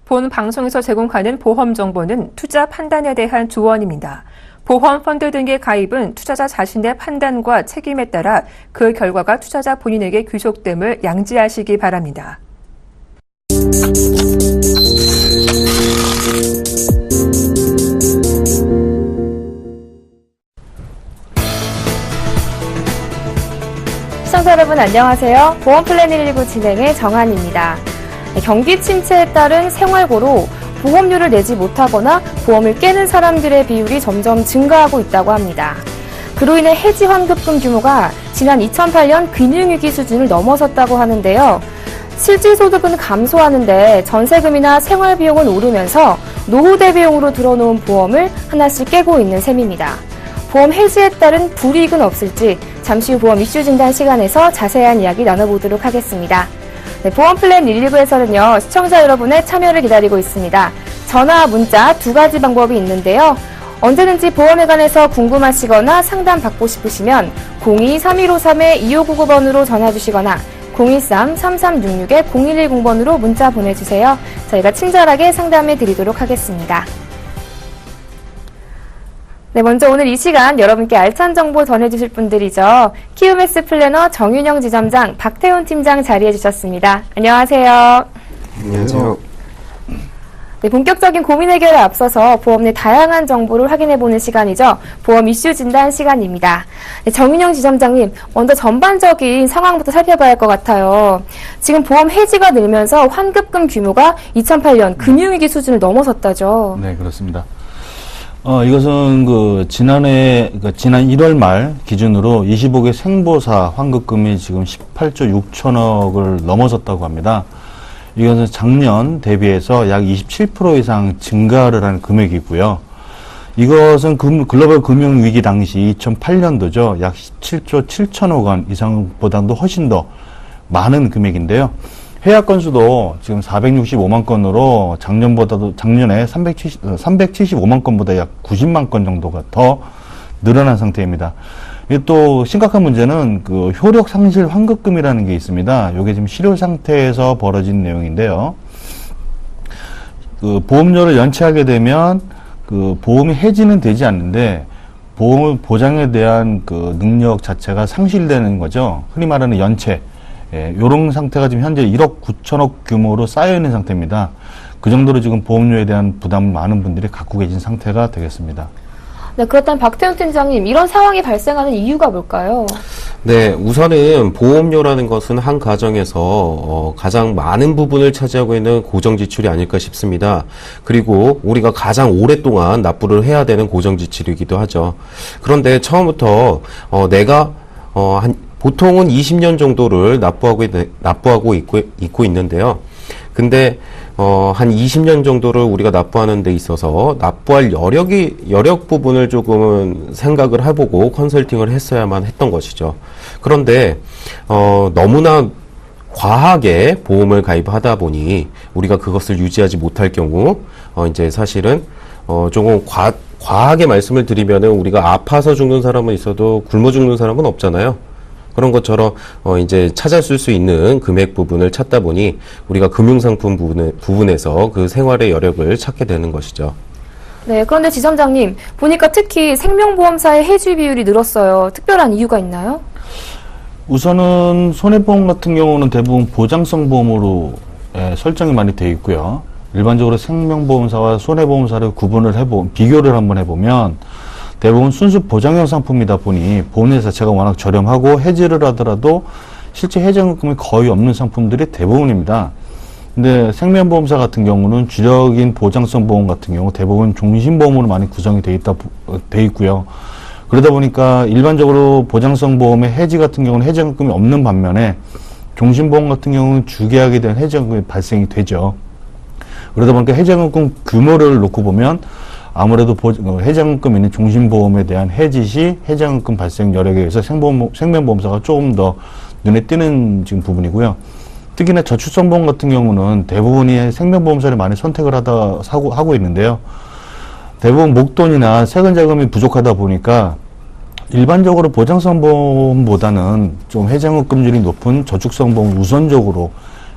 본 방송에서 제공하는 보험 정보는 투자 판단에 대한 조언입니다. 보험 펀드 등의 가입은 투자자 자신의 판단과 책임에 따라 그 결과가 투자자 본인에게 귀속됨을 양지하시기 바랍니다. 시청자 여러분 안녕하세요. 보험플랜 119 진행의 정한입니다. 경기 침체에 따른 생활고로 보험료를 내지 못하거나 보험을 깨는 사람들의 비율이 점점 증가하고 있다고 합니다. 그로 인해 해지 환급금 규모가 지난 2008년 금융위기 수준을 넘어섰다고 하는데요. 실질소득은 감소하는데 전세금이나 생활비용은 오르면서 노후대 비용으로 들어놓은 보험을 하나씩 깨고 있는 셈입니다. 보험 해지에 따른 불이익은 없을지 잠시 후 보험 이슈 진단 시간에서 자세한 이야기 나눠보도록 하겠습니다. 네, 보험플랜 119에서는요, 시청자 여러분의 참여를 기다리고 있습니다. 전화, 문자 두 가지 방법이 있는데요. 언제든지 보험에 관해서 궁금하시거나 상담 받고 싶으시면 02-3153-2599번으로 전화 주시거나 013-3366-0110번으로 문자 보내주세요. 저희가 친절하게 상담해 드리도록 하겠습니다. 네, 먼저 오늘 이 시간 여러분께 알찬 정보 전해주실 분들이죠. 키움S 플래너 정윤영 지점장, 박태훈 팀장 자리해 주셨습니다. 안녕하세요. 안녕하세요. 네, 본격적인 고민 해결에 앞서서 보험 내 다양한 정보를 확인해보는 시간이죠. 보험 이슈 진단 시간입니다. 네, 정윤영 지점장님, 먼저 전반적인 상황부터 살펴봐야 할 것 같아요. 지금 보험 해지가 늘면서 환급금 규모가 2008년 금융위기 수준을 넘어섰다죠. 네, 그렇습니다. 이것은 지난 1월 말 기준으로 25개 생보사 환급금이 지금 18조 6천억을 넘어섰다고 합니다. 이것은 작년 대비해서 약 27% 이상 증가를 한 금액이고요. 이것은 글로벌 금융위기 당시 2008년도죠. 약 17조 7천억 원 이상보다도 훨씬 더 많은 금액인데요. 해약 건수도 지금 465만 건으로 작년에 375만 건보다 약 90만 건 정도가 더 늘어난 상태입니다. 이게 또 심각한 문제는 효력 상실 환급금이라는 게 있습니다. 이게 지금 실효 상태에서 벌어진 내용인데요. 보험료를 연체하게 되면 보험이 해지는 되지 않는데 보험 보장에 대한 능력 자체가 상실되는 거죠. 흔히 말하는 연체. 예, 요런 상태가 지금 현재 1억 9천억 규모로 쌓여있는 상태입니다. 그 정도로 지금 보험료에 대한 부담을 많은 분들이 갖고 계신 상태가 되겠습니다. 네, 그렇다면 박태훈 팀장님, 이런 상황이 발생하는 이유가 뭘까요? 네, 우선은 보험료라는 것은 한 가정에서 가장 많은 부분을 차지하고 있는 고정지출이 아닐까 싶습니다. 그리고 우리가 가장 오랫동안 납부를 해야 되는 고정지출이기도 하죠. 그런데 처음부터 내가 보통은 20년 정도를 납부하고 있고 있는데요. 근데 한 20년 정도를 우리가 납부하는 데 있어서 납부할 여력 부분을 조금은 생각을 해보고 컨설팅을 했어야만 했던 것이죠. 그런데 너무나 과하게 보험을 가입하다 보니 우리가 그것을 유지하지 못할 경우 이제 사실은 조금 과하게 말씀을 드리면은 우리가 아파서 죽는 사람은 있어도 굶어 죽는 사람은 없잖아요. 그런 것처럼 이제 찾았을 수 있는 금액 부분을 찾다 보니 우리가 금융상품 부분에서 그 생활의 여력을 찾게 되는 것이죠. 네, 그런데 지점장님, 보니까 특히 생명보험사의 해지 비율이 늘었어요. 특별한 이유가 있나요? 우선은 손해보험 같은 경우는 대부분 보장성 보험으로 설정이 많이 되어 있고요. 일반적으로 생명보험사와 손해보험사를 비교를 한번 해보면 대부분 순수 보장형 상품이다 보니 보험료 자체가 워낙 저렴하고 해지를 하더라도 실제 해지환급금이 거의 없는 상품들이 대부분입니다. 근데 생명보험사 같은 경우는 주력인 보장성 보험 같은 경우 대부분 종신보험으로 많이 구성이 돼 있고요. 그러다 보니까 일반적으로 보장성 보험의 해지 같은 경우는 해지환급금이 없는 반면에 종신보험 같은 경우는 주계약에 대한 해지환급금이 발생이 되죠. 그러다 보니까 해지환급금 규모를 놓고 보면 아무래도 해지환급금 있는 종신보험에 대한 해지 시 해지환급금 발생 여력에 의해서 생명보험사가 조금 더 눈에 띄는 지금 부분이고요. 특히나 저축성보험 같은 경우는 대부분이 생명보험사를 많이 선택을 하고 있는데요. 대부분 목돈이나 세금 자금이 부족하다 보니까 일반적으로 보장성 보험보다는 좀 해지환급금률이 높은 저축성 보험 우선적으로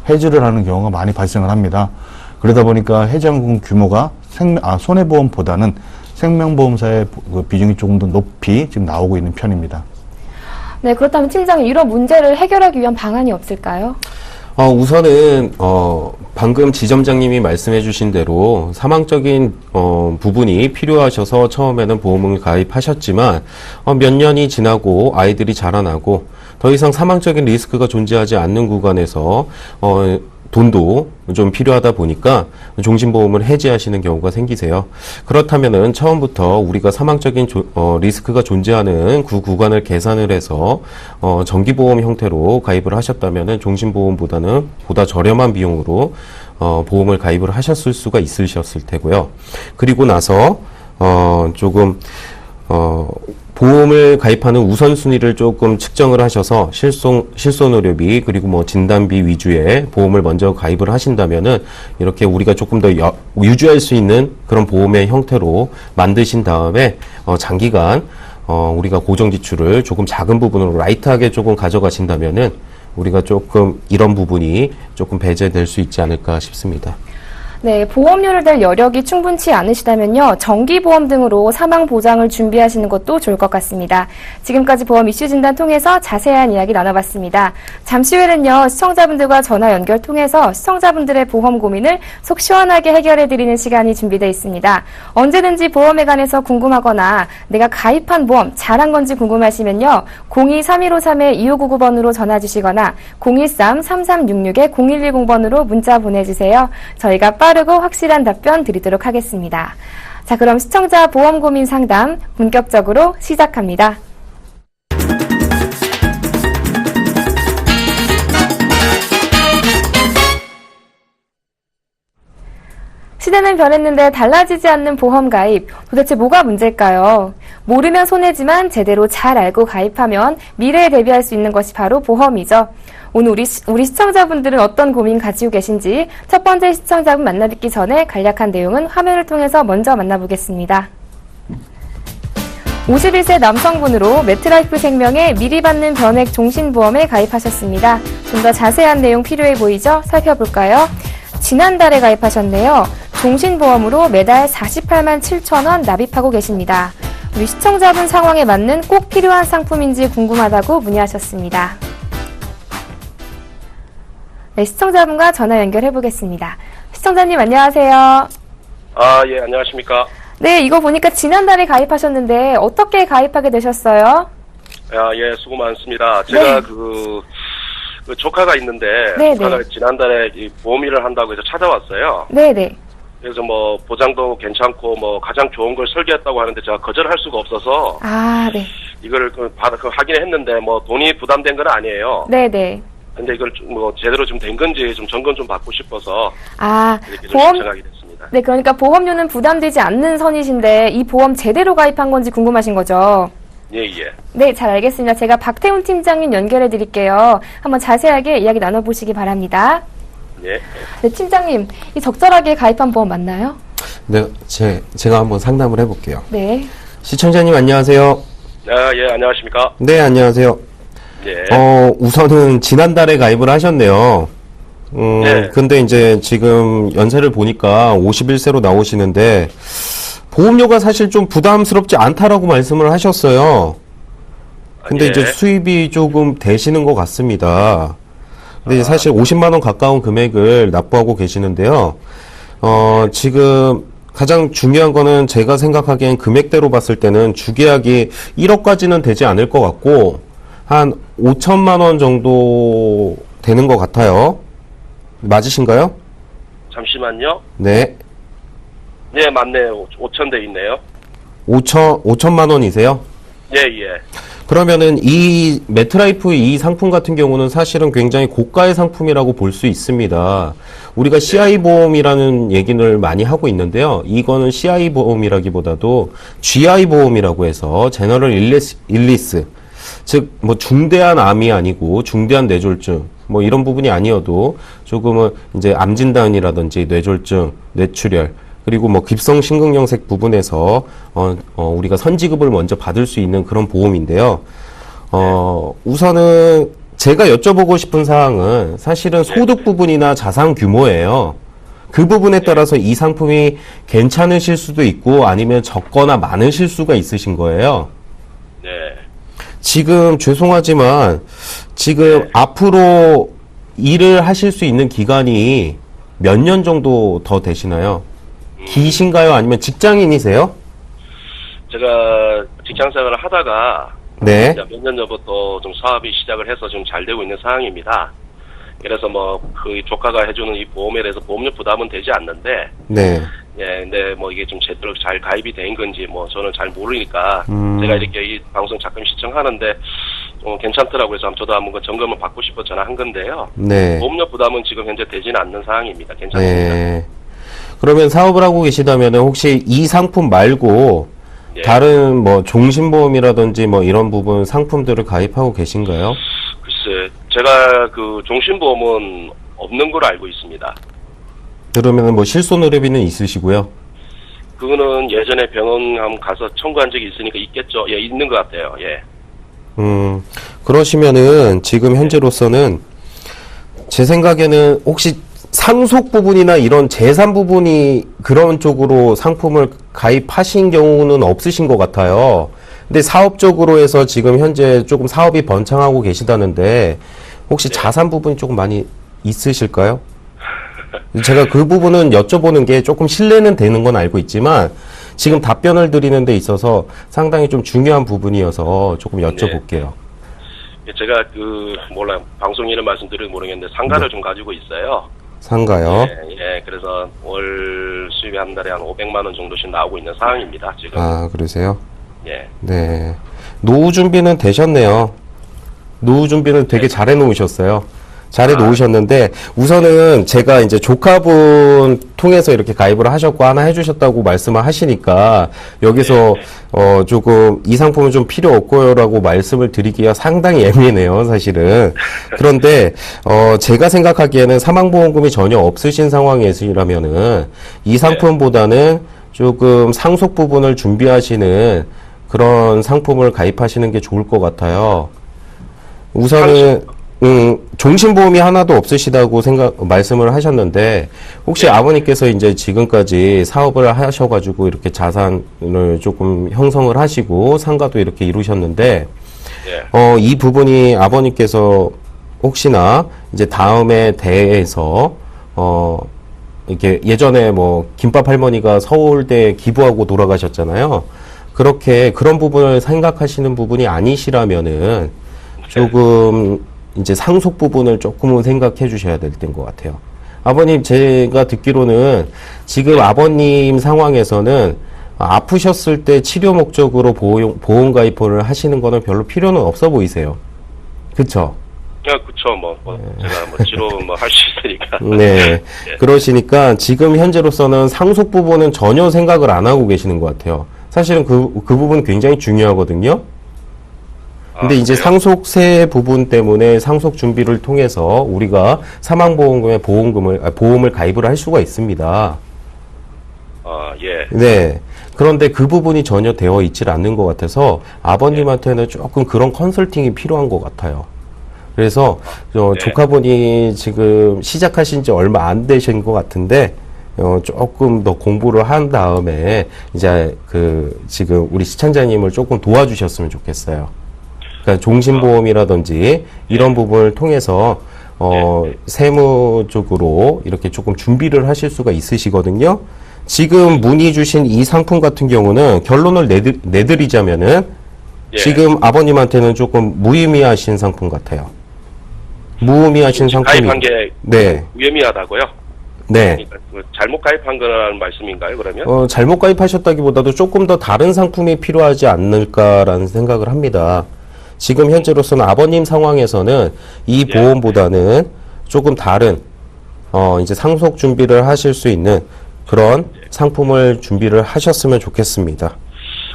해지를 하는 경우가 많이 발생을 합니다. 그러다 보니까 해지한금 규모가 손해보험보다는 생명보험사의 그 비중이 조금 더 높이 지금 나오고 있는 편입니다. 네, 그렇다면 팀장님, 이런 문제를 해결하기 위한 방안이 없을까요? 우선은 방금 지점장님이 말씀해 주신 대로 사망적인 부분이 필요하셔서 처음에는 보험을 가입하셨지만 몇 년이 지나고 아이들이 자라나고 더 이상 사망적인 리스크가 존재하지 않는 구간에서 돈도 좀 필요하다 보니까 종신보험을 해지하시는 경우가 생기세요. 그렇다면은 처음부터 우리가 사망적인 리스크가 존재하는 그 구간을 계산을 해서 정기보험 형태로 가입을 하셨다면은 종신보험보다는 보다 저렴한 비용으로 보험을 가입을 하셨을 수가 있으셨을 테고요. 그리고 나서 조금 보험을 가입하는 우선순위를 조금 측정을 하셔서 실손의료비 그리고 뭐 진단비 위주의 보험을 먼저 가입을 하신다면은 이렇게 우리가 조금 더 유지할 수 있는 그런 보험의 형태로 만드신 다음에 장기간 우리가 고정 지출을 조금 작은 부분으로 라이트하게 조금 가져가신다면은 우리가 조금 이런 부분이 조금 배제될 수 있지 않을까 싶습니다. 네, 보험료를 댈 여력이 충분치 않으시다면요, 정기보험 등으로 사망 보장을 준비하시는 것도 좋을 것 같습니다. 지금까지 보험 이슈 진단 통해서 자세한 이야기 나눠봤습니다. 잠시 후에는요, 시청자분들과 전화 연결 통해서 시청자분들의 보험 고민을 속 시원하게 해결해드리는 시간이 준비되어 있습니다. 언제든지 보험에 관해서 궁금하거나 내가 가입한 보험 잘한 건지 궁금하시면요, 02-3153-2599번으로 전화 주시거나 013-3366-0110번으로 문자 보내주세요. 저희가 빠르고 확실한 답변 드리도록 하겠습니다. 자, 그럼 시청자 보험 고민 상담 본격적으로 시작합니다. 시대는 변했는데 달라지지 않는 보험 가입, 도대체 뭐가 문제일까요? 모르면 손해지만 제대로 잘 알고 가입하면 미래에 대비할 수 있는 것이 바로 보험이죠. 오늘 우리 시청자분들은 어떤 고민 가지고 계신지 첫 번째 시청자분 만나뵙기 전에 간략한 내용은 화면을 통해서 먼저 만나보겠습니다. 51세 남성분으로 매트라이프 생명에 미리 받는 변액 종신보험에 가입하셨습니다. 좀 더 자세한 내용 필요해 보이죠? 살펴볼까요? 지난달에 가입하셨네요. 종신보험으로 매달 48만 7천 원 납입하고 계십니다. 우리 시청자분 상황에 맞는 꼭 필요한 상품인지 궁금하다고 문의하셨습니다. 네, 시청자분과 전화 연결해 보겠습니다. 시청자님 안녕하세요. 예, 안녕하십니까. 네, 이거 보니까 지난달에 가입하셨는데 어떻게 가입하게 되셨어요? 예, 수고 많습니다. 제가 네. 그 조카가 있는데, 네네. 조카가 지난달에 이 보험 일을 한다고 해서 찾아왔어요. 네네. 그래서 뭐 보장도 괜찮고 뭐 가장 좋은 걸 설계했다고 하는데 제가 거절할 수가 없어서 네. 이거를 하긴 했는데 뭐 돈이 부담된 건 아니에요. 네네. 근데 이걸 뭐 제대로 좀 된 건지 좀 점검 좀 받고 싶어서 이렇게 좀 보험, 신청하게 됐습니다. 네, 그러니까 보험료는 부담되지 않는 선이신데 이 보험 제대로 가입한 건지 궁금하신 거죠? 예, 예. 네, 잘 알겠습니다. 제가 박태훈 팀장님 연결해 드릴게요. 한번 자세하게 이야기 나눠보시기 바랍니다. 예. 네, 팀장님, 이 적절하게 가입한 보험 맞나요? 네, 제가 한번 상담을 해볼게요. 네. 시청자님 안녕하세요. 예, 안녕하십니까. 네, 안녕하세요. 예. 우선은 지난달에 가입을 하셨네요. 네. 근데 이제 지금 연세를 보니까 51세로 나오시는데 보험료가 사실 좀 부담스럽지 않다라고 말씀을 하셨어요. 근데 예. 이제 수입이 조금 되시는 것 같습니다. 근데 사실 50만 원 가까운 금액을 납부하고 계시는데요. 지금 가장 중요한 거는 제가 생각하기엔 금액대로 봤을 때는 주계약이 1억까지는 되지 않을 것 같고 한 5천만 원 정도 되는 것 같아요. 맞으신가요? 잠시만요. 네. 예, 맞네요. 5,000대 있네요. 5천만 원이세요? 예, 예. 그러면은 이 매트라이프 이 상품 같은 경우는 사실은 굉장히 고가의 상품이라고 볼 수 있습니다. 우리가 CI 보험이라는 얘기를 많이 하고 있는데요. 이거는 CI 보험이라기보다도 GI 보험이라고 해서 제너럴 일리스, 즉 뭐 중대한 암이 아니고 중대한 뇌졸중 뭐 이런 부분이 아니어도 조금은 이제 암 진단이라든지 뇌졸중, 뇌출혈 그리고 뭐 급성 심근경색 부분에서 우리가 선지급을 먼저 받을 수 있는 그런 보험인데요. 우선은 제가 여쭤보고 싶은 사항은 사실은 소득 부분이나 자산 규모예요. 그 부분에 따라서 이 상품이 괜찮으실 수도 있고 아니면 적거나 많으실 수가 있으신 거예요. 네. 지금 죄송하지만 지금 앞으로 일을 하실 수 있는 기간이 몇 년 정도 더 되시나요? 기신가요? 아니면 직장인이세요? 제가 직장생활을 하다가 네. 몇 년 전부터 좀 사업이 시작을 해서 좀 잘 되고 있는 상황입니다. 그래서 뭐 그 조카가 해주는 이 보험에 대해서 보험료 부담은 되지 않는데, 네. 예, 근데 뭐 이게 좀 제대로 잘 가입이 된 건지 뭐 저는 잘 모르니까 제가 이렇게 이 방송 잠깐 시청하는데 괜찮더라고요. 그래서 저도 한번 그 점검을 받고 싶어 전화한 건데요. 네. 보험료 부담은 지금 현재 되지는 않는 상황입니다. 괜찮습니다. 네. 그러면 사업을 하고 계시다면 혹시 이 상품 말고 예. 다른 뭐 종신보험이라든지 뭐 이런 부분 상품들을 가입하고 계신가요? 글쎄, 제가 그 종신보험은 없는 걸로 알고 있습니다. 그러면 뭐 실손의료비는 있으시고요. 그거는 예전에 병원 한번 가서 청구한 적이 있으니까 있겠죠. 예, 있는 것 같아요. 예. 그러시면은 지금 현재로서는 제 생각에는 혹시 상속 부분이나 이런 재산 부분이 그런 쪽으로 상품을 가입하신 경우는 없으신 것 같아요. 근데 사업적으로 해서 지금 현재 조금 사업이 번창하고 계시다는데 혹시 자산 부분이 조금 많이 있으실까요? 제가 그 부분은 여쭤보는 게 조금 신뢰는 되는 건 알고 있지만 지금 답변을 드리는 데 있어서 상당히 좀 중요한 부분이어서 조금 여쭤볼게요. 예, 제가 몰라요. 방송인을 말씀드리면 모르겠는데 상가를 좀 가지고 있어요. 상가요? 예, 그래서 월 수입이 한 달에 한 500만 원 정도씩 나오고 있는 상황입니다, 지금. 아, 그러세요? 예. 네. 노후 준비는 되셨네요. 노후 준비는 되게 잘해 놓으셨어요. 잘해 놓으셨는데, 우선은 제가 이제 조카분 통해서 이렇게 가입을 하셨고 하나 해주셨다고 말씀을 하시니까, 여기서, 조금 이 상품은 좀 필요 없고요라고 말씀을 드리기가 상당히 예민해요, 사실은. 그런데, 제가 생각하기에는 사망보험금이 전혀 없으신 상황이시라면은, 이 상품보다는 조금 상속 부분을 준비하시는 그런 상품을 가입하시는 게 좋을 것 같아요. 우선은, 종신보험이 하나도 없으시다고 말씀을 하셨는데, 혹시 아버님께서 이제 지금까지 사업을 하셔가지고 이렇게 자산을 조금 형성을 하시고 상가도 이렇게 이루셨는데, 이 부분이 아버님께서 혹시나 이제 다음에 대해서, 이렇게 예전에 뭐, 김밥 할머니가 서울대 기부하고 돌아가셨잖아요. 그렇게 그런 부분을 생각하시는 부분이 아니시라면은 조금 이제 상속 부분을 조금은 생각해 주셔야 될 때인 것 같아요. 아버님, 제가 듣기로는 지금 아버님 상황에서는 아프셨을 때 치료 목적으로 보험 가입을 하시는 거는 별로 필요는 없어 보이세요. 그쵸? 그쵸. 제가 치료 할 수 있으니까. 네. 그러시니까 지금 현재로서는 상속 부분은 전혀 생각을 안 하고 계시는 것 같아요. 사실은 그 부분 굉장히 중요하거든요. 근데 이제 그래요? 상속세 부분 때문에 상속 준비를 통해서 우리가 사망보험금에 보험을 가입을 할 수가 있습니다. 예. 네. 그런데 그 부분이 전혀 되어 있질 않는 것 같아서 아버님한테는 조금 그런 컨설팅이 필요한 것 같아요. 그래서 조카분이 지금 시작하신 지 얼마 안 되신 것 같은데 조금 더 공부를 한 다음에 이제 지금 우리 시청자님을 조금 도와주셨으면 좋겠어요. 그러니까 종신보험이라든지 이런 부분을 통해서 세무적으로 이렇게 조금 준비를 하실 수가 있으시거든요. 지금 문의 주신 이 상품 같은 경우는 결론을 내드리자면은 지금 아버님한테는 조금 무의미하신 상품 같아요. 무의미하신 상품이 가입한 게 네. 무의미하다고요? 네. 그러니까 잘못 가입한 거라는 말씀인가요, 그러면? 잘못 가입하셨다기보다도 조금 더 다른 상품이 필요하지 않을까라는 생각을 합니다. 지금 현재로서는 아버님 상황에서는 이 보험보다는 조금 다른, 이제 상속 준비를 하실 수 있는 그런 상품을 준비를 하셨으면 좋겠습니다.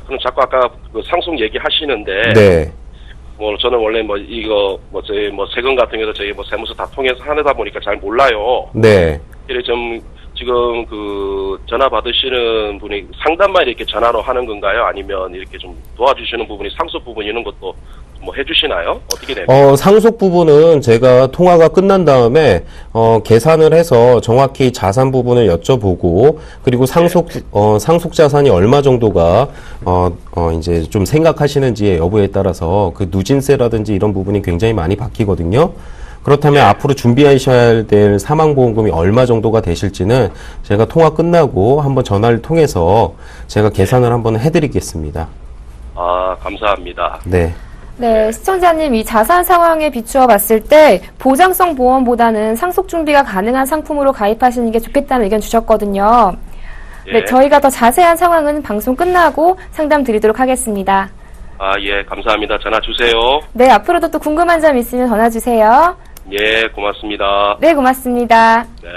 그럼 자꾸 아까 상속 얘기 하시는데. 네. 저는 원래 저희 세금 같은 경우도 저희 세무서 다 통해서 하다 보니까 잘 몰라요. 네. 그래 지금 전화 받으시는 분이 상담만 이렇게 전화로 하는 건가요? 아니면 이렇게 좀 도와주시는 부분이 상속 부분 이런 것도 뭐 해주시나요? 어떻게 됩니까? 상속 부분은 제가 통화가 끝난 다음에, 계산을 해서 정확히 자산 부분을 여쭤보고, 그리고 상속 자산이 얼마 정도가, 이제 좀 생각하시는지의 여부에 따라서 그 누진세라든지 이런 부분이 굉장히 많이 바뀌거든요. 그렇다면 앞으로 준비하셔야 될 사망보험금이 얼마 정도가 되실지는 제가 통화 끝나고 한번 전화를 통해서 제가 계산을 한번 해드리겠습니다. 아, 감사합니다. 네. 네, 시청자님, 이 자산 상황에 비추어 봤을 때 보장성 보험보다는 상속 준비가 가능한 상품으로 가입하시는 게 좋겠다는 의견 주셨거든요. 네, 저희가 더 자세한 상황은 방송 끝나고 상담 드리도록 하겠습니다. 아, 예, 감사합니다. 전화 주세요. 네, 앞으로도 또 궁금한 점 있으면 전화 주세요. 예, 고맙습니다. 네, 고맙습니다. 네.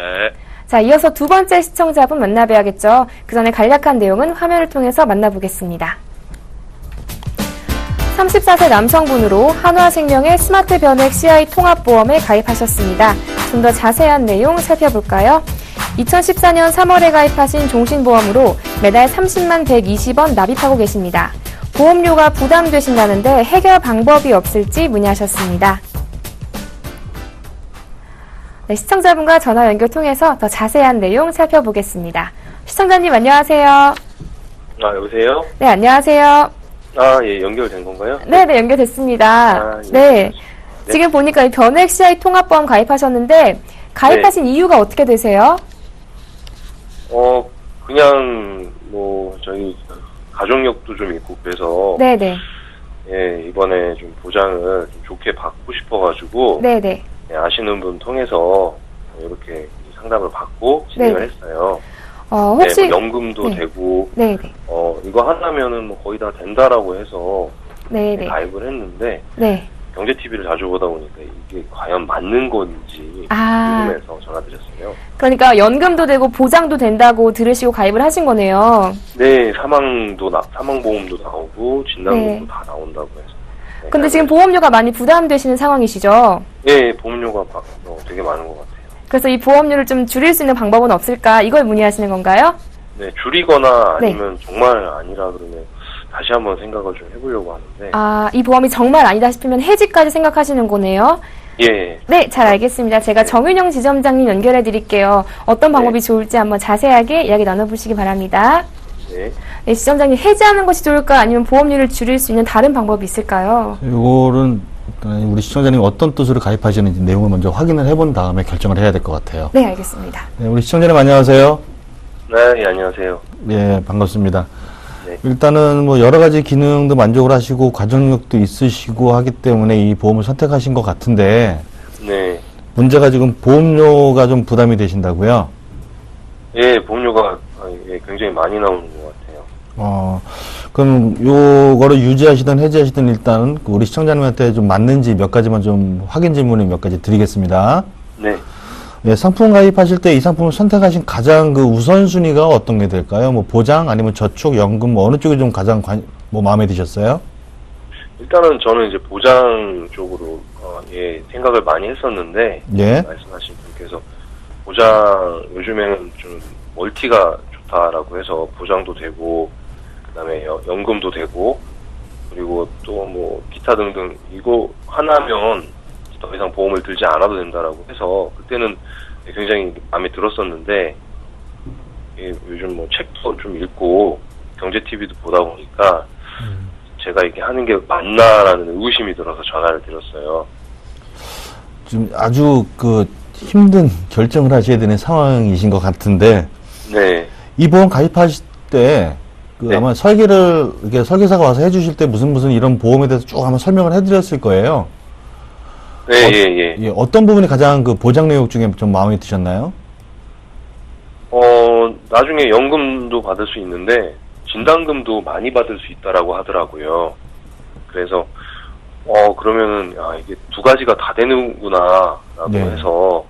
자, 이어서 두 번째 시청자분 만나봐야겠죠. 그 전에 간략한 내용은 화면을 통해서 만나보겠습니다. 34세 남성분으로 한화생명의 스마트 변액 CI 통합보험에 가입하셨습니다. 좀 더 자세한 내용 살펴볼까요? 2014년 3월에 가입하신 종신보험으로 매달 30만 120원 납입하고 계십니다. 보험료가 부담되신다는데 해결 방법이 없을지 문의하셨습니다. 네, 시청자분과 전화 연결 통해서 더 자세한 내용 살펴보겠습니다. 시청자님 안녕하세요. 아, 여보세요? 네, 안녕하세요. 아, 예, 연결된 건가요? 네, 연결됐습니다. 아, 예. 네. 지금 보니까 이 변액 CI 통합보험 가입하셨는데 가입하신 이유가 어떻게 되세요? 그냥, 저희, 가족력도 좀 있고, 그래서, 네네. 예, 이번에 좀 보장을 좀 좋게 받고 싶어가지고, 네네. 예, 아시는 분 통해서 이렇게 상담을 받고 진행을 네네. 했어요. 혹시. 네, 뭐 연금도 네. 되고, 네네. 이거 하려면은 뭐 거의 다 된다라고 해서 네네. 가입을 했는데, 네. 경제TV를 자주 보다 보니까 이게 과연 맞는 건지 아. 궁금해서 전화드렸어요. 그러니까 연금도 되고 보장도 된다고 들으시고 가입을 하신 거네요. 네, 사망보험도 나오고, 진단금도 네. 다 나온다고 해서. 네, 근데 지금 보험료가 많이 부담되시는 상황이시죠? 네, 보험료가 되게 많은 것 같아요. 그래서 이 보험료를 좀 줄일 수 있는 방법은 없을까? 이걸 문의하시는 건가요? 네, 줄이거나 네. 아니면 정말 아니라 그러면 다시 한번 생각을 좀 해보려고 하는데. 아, 이 보험이 정말 아니다 싶으면 해지까지 생각하시는 거네요. 예. 네, 잘 알겠습니다. 제가 정윤영 지점장님 연결해 드릴게요. 어떤 방법이 좋을지 한번 자세하게 이야기 나눠보시기 바랍니다. 네. 네, 지점장님 해지하는 것이 좋을까? 아니면 보험료를 줄일 수 있는 다른 방법이 있을까요? 이거는 우리 시청자님 어떤 뜻으로 가입하시는지 내용을 먼저 확인을 해본 다음에 결정을 해야 될 것 같아요. 네, 알겠습니다. 네, 우리 시청자님 안녕하세요. 네, 예, 안녕하세요. 예, 반갑습니다. 네. 일단은 뭐 여러 가지 기능도 만족을 하시고 가족력도 있으시고 하기 때문에 이 보험을 선택하신 것 같은데 네. 문제가 지금 보험료가 좀 부담이 되신다고요? 예, 보험료가 굉장히 많이 나오는 것 같아요. 그럼 요거를 유지하시든 해지하시든 일단 우리 시청자님한테 좀 맞는지 몇 가지만 좀 확인 질문을 몇 가지 드리겠습니다. 네. 예, 상품 가입하실 때 이 상품을 선택하신 가장 그 우선순위가 어떤 게 될까요? 뭐 보장 아니면 저축, 연금 뭐 어느 쪽이 좀 가장 마음에 드셨어요? 일단은 저는 이제 보장 쪽으로 생각을 많이 했었는데 예. 말씀하신 분께서 보장 요즘에는 좀 멀티가 좋다라고 해서 보장도 되고 그다음에 연금도 되고 그리고 또 뭐 기타 등등 이거 하나면 더 이상 보험을 들지 않아도 된다라고 해서 그때는 굉장히 마음에 들었었는데 요즘 뭐 책도 좀 읽고 경제TV도 보다 보니까 제가 이렇게 하는 게 맞나라는 의구심이 들어서 전화를 드렸어요. 지금 아주 그 힘든 결정을 하셔야 되는 상황이신 것 같은데 네. 이 보험 가입하실 때 네. 아마 설계를 이렇게 설계사가 와서 해주실 때 무슨 이런 보험에 대해서 쭉 한번 설명을 해드렸을 거예요. 네, 예. 어떤 부분이 가장 그 보장 내용 중에 좀 마음에 드셨나요? 나중에 연금도 받을 수 있는데 진단금도 많이 받을 수 있다라고 하더라고요. 그래서 그러면은 이게 두 가지가 다 되는구나라고 네. 해서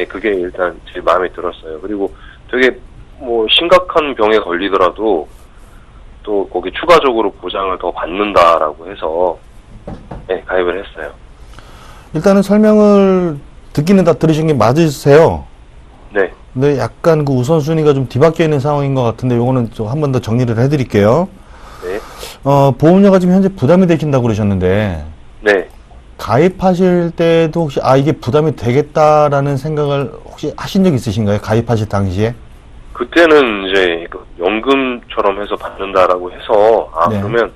그게 일단 제일 마음에 들었어요. 그리고 되게 뭐 심각한 병에 걸리더라도 또 거기 추가적으로 보장을 더 받는다라고 해서 가입을 했어요. 일단은 설명을 듣기는 다 들으신 게 맞으세요. 네. 근데 약간 그 우선순위가 좀 뒤바뀌어 있는 상황인 것 같은데 요거는 좀 한 번 더 정리를 해드릴게요. 네. 보험료가 지금 현재 부담이 되신다고 그러셨는데 네. 가입하실 때도 혹시 이게 부담이 되겠다라는 생각을 혹시 하신 적 있으신가요? 가입하실 당시에? 그때는 이제 그 연금처럼 해서 받는다라고 해서 네. 그러면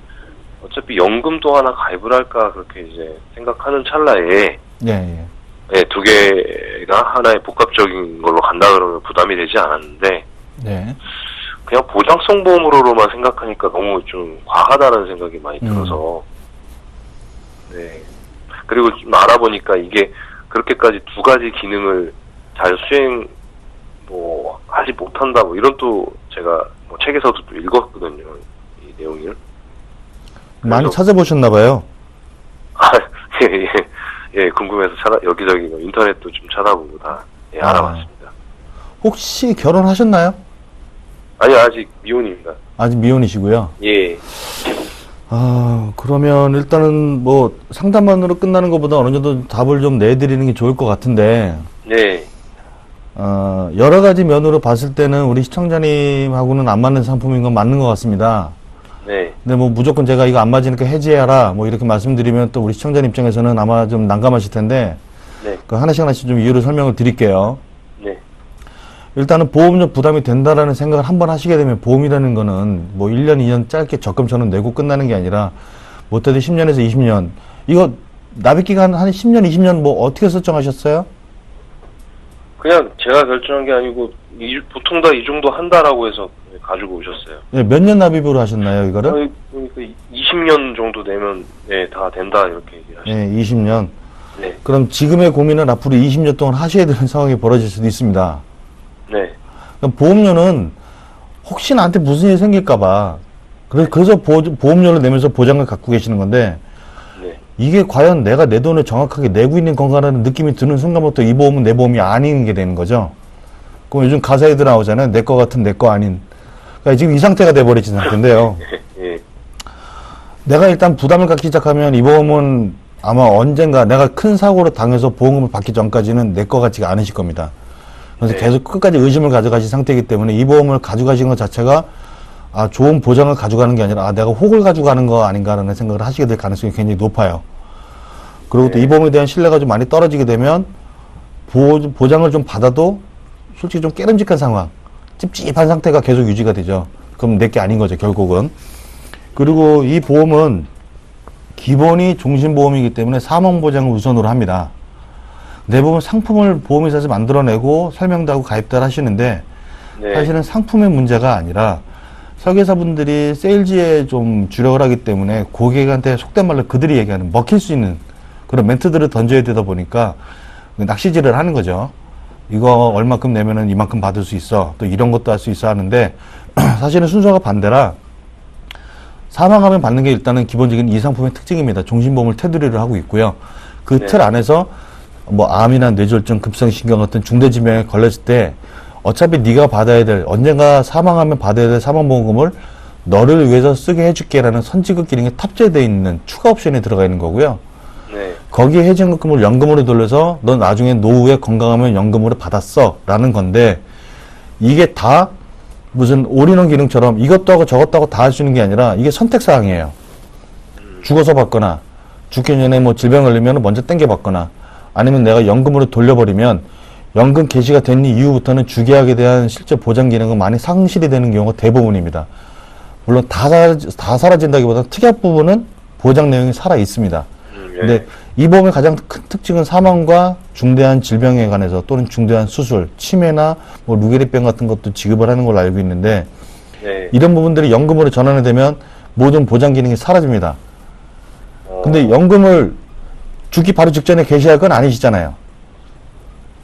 어차피 연금도 하나 가입을 할까 그렇게 이제 생각하는 찰나에 예. 네, 두 개가 하나의 복합적인 걸로 간다 그러면 부담이 되지 않았는데 네. 그냥 보장성 보험으로만 생각하니까 너무 좀 과하다는 생각이 많이 들어서 네. 그리고 좀 알아보니까 이게 그렇게까지 두 가지 기능을 잘 수행 하지 못한다 이런 또 제가 책에서도 또 읽었거든요, 이 내용을. 많이 그래서- 찾아보셨나봐요. 예, 궁금해서 여기저기 인터넷도 좀 찾아보고 다 알아봤습니다. 혹시 결혼하셨나요? 아니, 아직 미혼입니다. 아직 미혼이시고요. 예, 그러면 일단은 상담만으로 끝나는 것보다 어느 정도 답을 좀 내드리는 게 좋을 것 같은데, 네, 여러 가지 면으로 봤을 때는 우리 시청자님하고는 안 맞는 상품인 건 맞는 것 같습니다. 네, 근데 무조건 제가 이거 안 맞으니까 해지해라 이렇게 말씀드리면 또 우리 시청자님 입장에서는 아마 좀 난감하실 텐데, 네, 하나씩 좀 이유를 설명을 드릴게요. 네, 일단은 보험료 부담이 된다라는 생각을 한번 하시게 되면 보험이라는 거는 1년, 2년 짧게 적금처럼 내고 끝나는 게 아니라 못해도 10년에서 20년. 이거 납입기간 한 10년, 20년 어떻게 설정하셨어요? 그냥 제가 결정한 게 아니고 보통 다 이 정도 한다라고 해서 가지고 오셨어요. 예, 몇 년 납입으로 하셨나요, 이거를? 그러니까 20년 정도 내면 다 된다 이렇게 얘기를 하시죠. 예, 20년. 네, 그럼 지금의 고민은 앞으로 20년 동안 하셔야 되는 상황이 벌어질 수도 있습니다. 네, 그럼 보험료는 혹시 나한테 무슨 일이 생길까봐 그래서 보험료를 내면서 보장을 갖고 계시는 건데, 네, 이게 과연 내가 내 돈을 정확하게 내고 있는 건가라는 느낌이 드는 순간부터 이 보험은 내 보험이 아닌 게 되는 거죠. 그럼 요즘 가사에도 나오잖아요. 내 거 같은 내 거 아닌. 그러니까 지금 이 상태가 돼버리진 상태인데요. 예, 내가 일단 부담을 갖기 시작하면 이 보험은 아마 언젠가 내가 큰 사고로 당해서 보험금을 받기 전까지는 내 거 같지가 않으실 겁니다. 그래서 네. 계속 끝까지 의심을 가져가신 상태이기 때문에 이 보험을 가져가신 것 자체가 좋은 보장을 가져가는 게 아니라 내가 혹을 가져가는 거 아닌가라는 생각을 하시게 될 가능성이 굉장히 높아요. 그리고 또 이 보험에 대한 신뢰가 좀 많이 떨어지게 되면 보장을 좀 받아도 솔직히 좀 깨름직한 상황, 찝찝한 상태가 계속 유지가 되죠. 그럼 내 게 아닌 거죠, 결국은. 그리고 이 보험은 기본이 종신보험이기 때문에 사망보장을 우선으로 합니다. 대부분 상품을 보험회사에서 만들어내고 설명도 하고 가입도 하시는데, 네, 사실은 상품의 문제가 아니라 설계사분들이 세일즈에 좀 주력을 하기 때문에 고객한테 속된 말로 그들이 얘기하는 먹힐 수 있는 그런 멘트들을 던져야 되다 보니까 낚시질을 하는 거죠. 이거 얼마큼 내면은 이만큼 받을 수 있어. 또 이런 것도 할 수 있어 하는데 사실은 순서가 반대라 사망하면 받는 게 일단은 기본적인 이 상품의 특징입니다. 종신보험을 테두리를 하고 있고요. 그 네. 틀 안에서 암이나 뇌졸중, 급성신경 같은 중대질병에 걸렸을 때 어차피 네가 받아야 될 언젠가 사망하면 받아야 될 사망보험금을 너를 위해서 쓰게 해줄게라는 선지급 기능이 탑재되어 있는 추가 옵션이 들어가 있는 거고요. 네, 거기에 해지연금을 연금으로 돌려서 너 나중에 노후에 건강하면 연금으로 받았어 라는 건데 이게 다 무슨 올인원 기능처럼 이것도 하고 저것도 하고 다 할 수 있는 게 아니라 이게 선택사항이에요. 죽어서 받거나 죽기 전에 질병 걸리면 먼저 땡겨 받거나 아니면 내가 연금으로 돌려버리면 연금 개시가 된 이후부터는 주계약에 대한 실제 보장 기능은 많이 상실이 되는 경우가 대부분입니다. 물론 다 사라진다기보다 특약 부분은 보장 내용이 살아 있습니다. 예. 근데 이 보험의 가장 큰 특징은 사망과 중대한 질병에 관해서 또는 중대한 수술, 치매나 루게리병 같은 것도 지급을 하는 걸로 알고 있는데 네. 이런 부분들이 연금으로 전환이 되면 모든 보장 기능이 사라집니다. 근데 연금을 죽기 바로 직전에 개시할 건 아니시잖아요.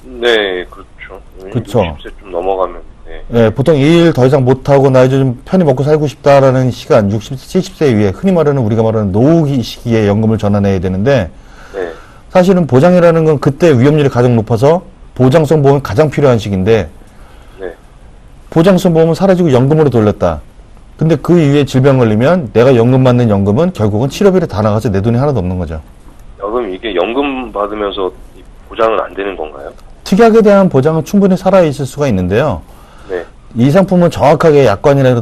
네, 그렇죠. 그쵸. 60세 좀 넘어가면, 네. 예, 보통 일 더 이상 못하고 나 이제 좀 편히 먹고 살고 싶다라는 시간, 60, 70세 이후에 흔히 말하는 우리가 말하는 노후 시기에 연금을 전환해야 되는데 네. 사실은 보장이라는 건 그때 위험률이 가장 높아서 보장성 보험이 가장 필요한 시기인데 네. 보장성 보험은 사라지고 연금으로 돌렸다. 근데 그 이후에 질병 걸리면 내가 연금 받는 연금은 결국은 치료비를 다 나가서 내 돈이 하나도 없는 거죠. 그럼 이게 연금 받으면서 이 보장은 안 되는 건가요? 특약에 대한 보장은 충분히 살아있을 수가 있는데요. 네. 이 상품은 정확하게 약관이라도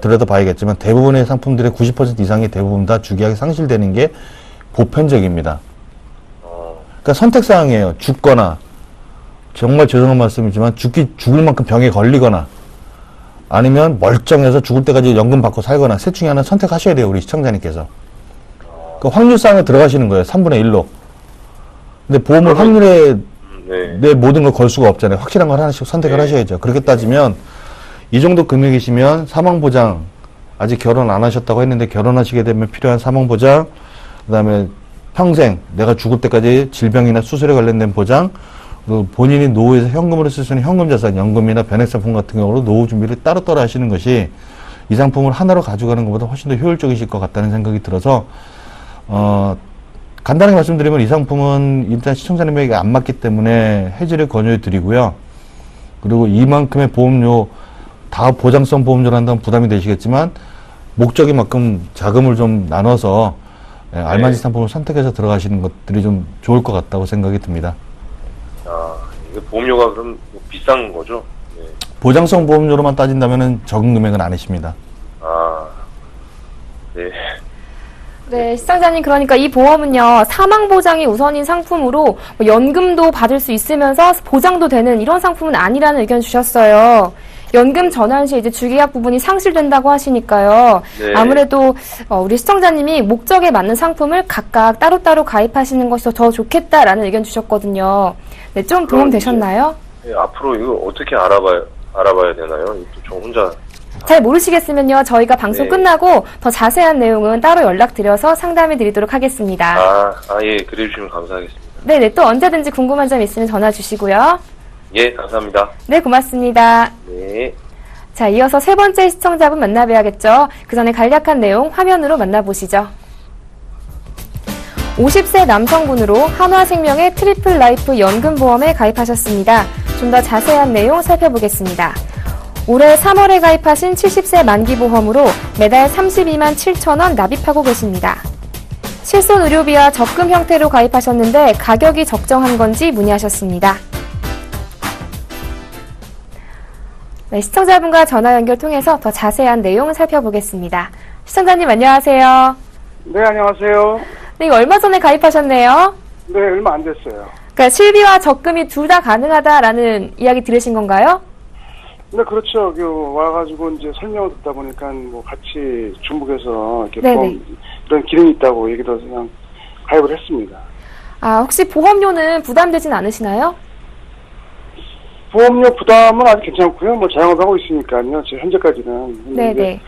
들여다봐야겠지만 대부분의 상품들의 90% 이상이 대부분 다 주계약이 상실되는 게 보편적입니다. 그러니까 선택사항이에요. 죽거나, 정말 죄송한 말씀이지만 죽을 만큼 병에 걸리거나, 아니면 멀쩡해서 죽을 때까지 연금 받고 살거나, 셋 중에 하나 선택하셔야 돼요, 우리 시청자님께서. 그 확률상에 들어가시는 거예요, 3분의 1로. 근데 보험을 확률에 내 모든 걸 걸 수가 없잖아요. 확실한 걸 하나씩 선택을 하셔야죠. 그렇게 따지면, 이 정도 금액이시면 사망보장, 아직 결혼 안 하셨다고 했는데 결혼하시게 되면 필요한 사망보장, 그 다음에 평생 내가 죽을 때까지 질병이나 수술에 관련된 보장, 그리고 본인이 노후에서 현금으로 쓸 수 있는 현금자산, 연금이나 변액상품 같은 경우로 노후 준비를 따로따로 하시는 것이 이 상품을 하나로 가져가는 것보다 훨씬 더 효율적이실 것 같다는 생각이 들어서 간단하게 말씀드리면 이 상품은 일단 시청자님에게 안 맞기 때문에 해지를 권유해 드리고요. 그리고 이만큼의 보험료, 다 보장성 보험료를 한다면 부담이 되시겠지만 목적인 만큼 자금을 좀 나눠서 알맞은 상품을 선택해서 들어가시는 것들이 좀 좋을 것 같다고 생각이 듭니다. 아, 이게 보험료가 그럼 뭐 비싼 거죠? 네. 보장성 보험료로만 따진다면 적은 금액은 아니십니다. 아, 네. 네, 시청자님, 그러니까 이 보험은요, 사망보장이 우선인 상품으로 뭐 연금도 받을 수 있으면서 보장도 되는 이런 상품은 아니라는 의견 주셨어요. 연금 전환 시 이제 주계약 부분이 상실된다고 하시니까요. 네. 아무래도 우리 시청자님이 목적에 맞는 상품을 각각 따로따로 가입하시는 것이 더 좋겠다라는 의견 주셨거든요. 네, 좀 도움 되셨나요? 네, 앞으로 이거 어떻게 알아봐야 되나요? 저 혼자. 잘 모르시겠으면요, 저희가 방송 네. 끝나고 더 자세한 내용은 따로 연락드려서 상담해 드리도록 하겠습니다. 예, 그래주시면 감사하겠습니다. 네네, 또 언제든지 궁금한 점 있으면 전화 주시고요. 예, 감사합니다. 네, 고맙습니다. 네. 자, 이어서 세 번째 시청자분 만나봐야겠죠. 그 전에 간략한 내용 화면으로 만나보시죠. 50세 남성분으로 한화생명의 트리플 라이프 연금보험에 가입하셨습니다. 좀 더 자세한 내용 살펴보겠습니다. 올해 3월에 가입하신 70세 만기보험으로 매달 32만 7천 원 납입하고 계십니다. 실손 의료비와 적금 형태로 가입하셨는데 가격이 적정한 건지 문의하셨습니다. 네, 시청자분과 전화 연결 통해서 더 자세한 내용 살펴보겠습니다. 시청자님 안녕하세요. 네, 안녕하세요. 네, 이거 얼마 전에 가입하셨네요. 네, 얼마 안 됐어요. 그러니까 실비와 적금이 둘 다 가능하다라는 이야기 들으신 건가요? 네, 그렇죠. 와가지고 이제 설명을 듣다 보니까 뭐 같이 중국에서 이렇게 네네. 이런 기능이 있다고 얘기 들어서 그냥 가입을 했습니다. 아, 혹시 보험료는 부담되진 않으시나요? 보험료 부담은 아직 괜찮고요. 뭐 자영업 하고 있으니까요. 지금 현재까지는. 근데 이제 네네.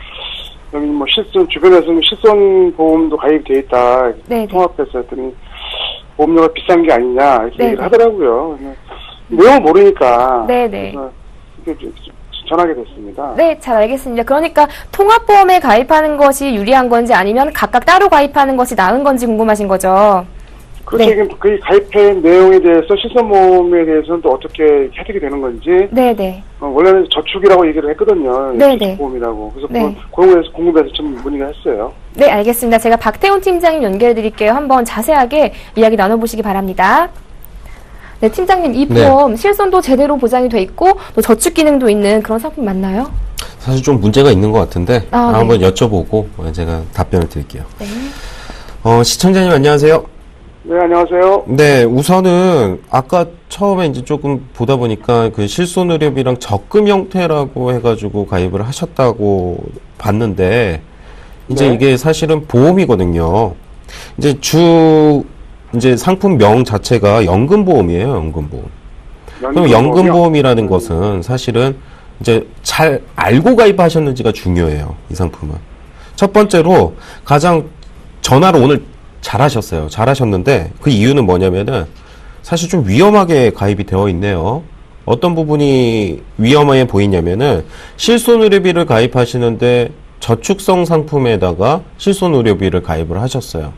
여기 뭐 주변에서 실손 보험도 가입돼 있다. 네네. 통합해서 했더니 보험료가 비싼 게 아니냐 이렇게 네네. 얘기를 하더라고요. 내용을 모르니까. 네네. 그래서 이렇게 전하게 됐습니다. 네, 잘 알겠습니다. 그러니까 통합보험에 가입하는 것이 유리한 건지 아니면 각각 따로 가입하는 것이 나은 건지 궁금하신 거죠? 그렇죠. 네. 그 가입한 내용에 대해서 실손보험에 대해서는 또 어떻게 혜택이 되는 건지 네네. 원래는 저축이라고 얘기를 했거든요. 네네. 보험이라고. 그래서 네. 그거에서 궁금해서 좀 문의를 했어요. 네, 알겠습니다. 제가 박태훈 팀장님 연결해 드릴게요. 한번 자세하게 이야기 나눠보시기 바랍니다. 네, 팀장님, 이 보험 실손도 제대로 보장이 돼 있고 또 저축 기능도 있는 그런 상품 맞나요? 사실 좀 문제가 있는 것 같은데 네. 한번 여쭤보고 제가 답변을 드릴게요. 네. 시청자님 안녕하세요. 네, 안녕하세요. 네, 우선은 아까 처음에 이제 조금 보다 보니까 그 실손의료비랑 적금 형태라고 해가지고 가입을 하셨다고 봤는데 이제 네. 이게 사실은 보험이거든요. 이제 이제 상품명 자체가 연금보험이에요, 연금보험. 그럼 연금보험이라는 것은 사실은 이제 잘 알고 가입하셨는지가 중요해요, 이 상품은. 첫 번째로 가장 전화로 오늘 잘하셨어요. 잘하셨는데 그 이유는 뭐냐면은 사실 좀 위험하게 가입이 되어 있네요. 어떤 부분이 위험해 보이냐면은 실손의료비를 가입하시는데 저축성 상품에다가 실손의료비를 가입을 하셨어요.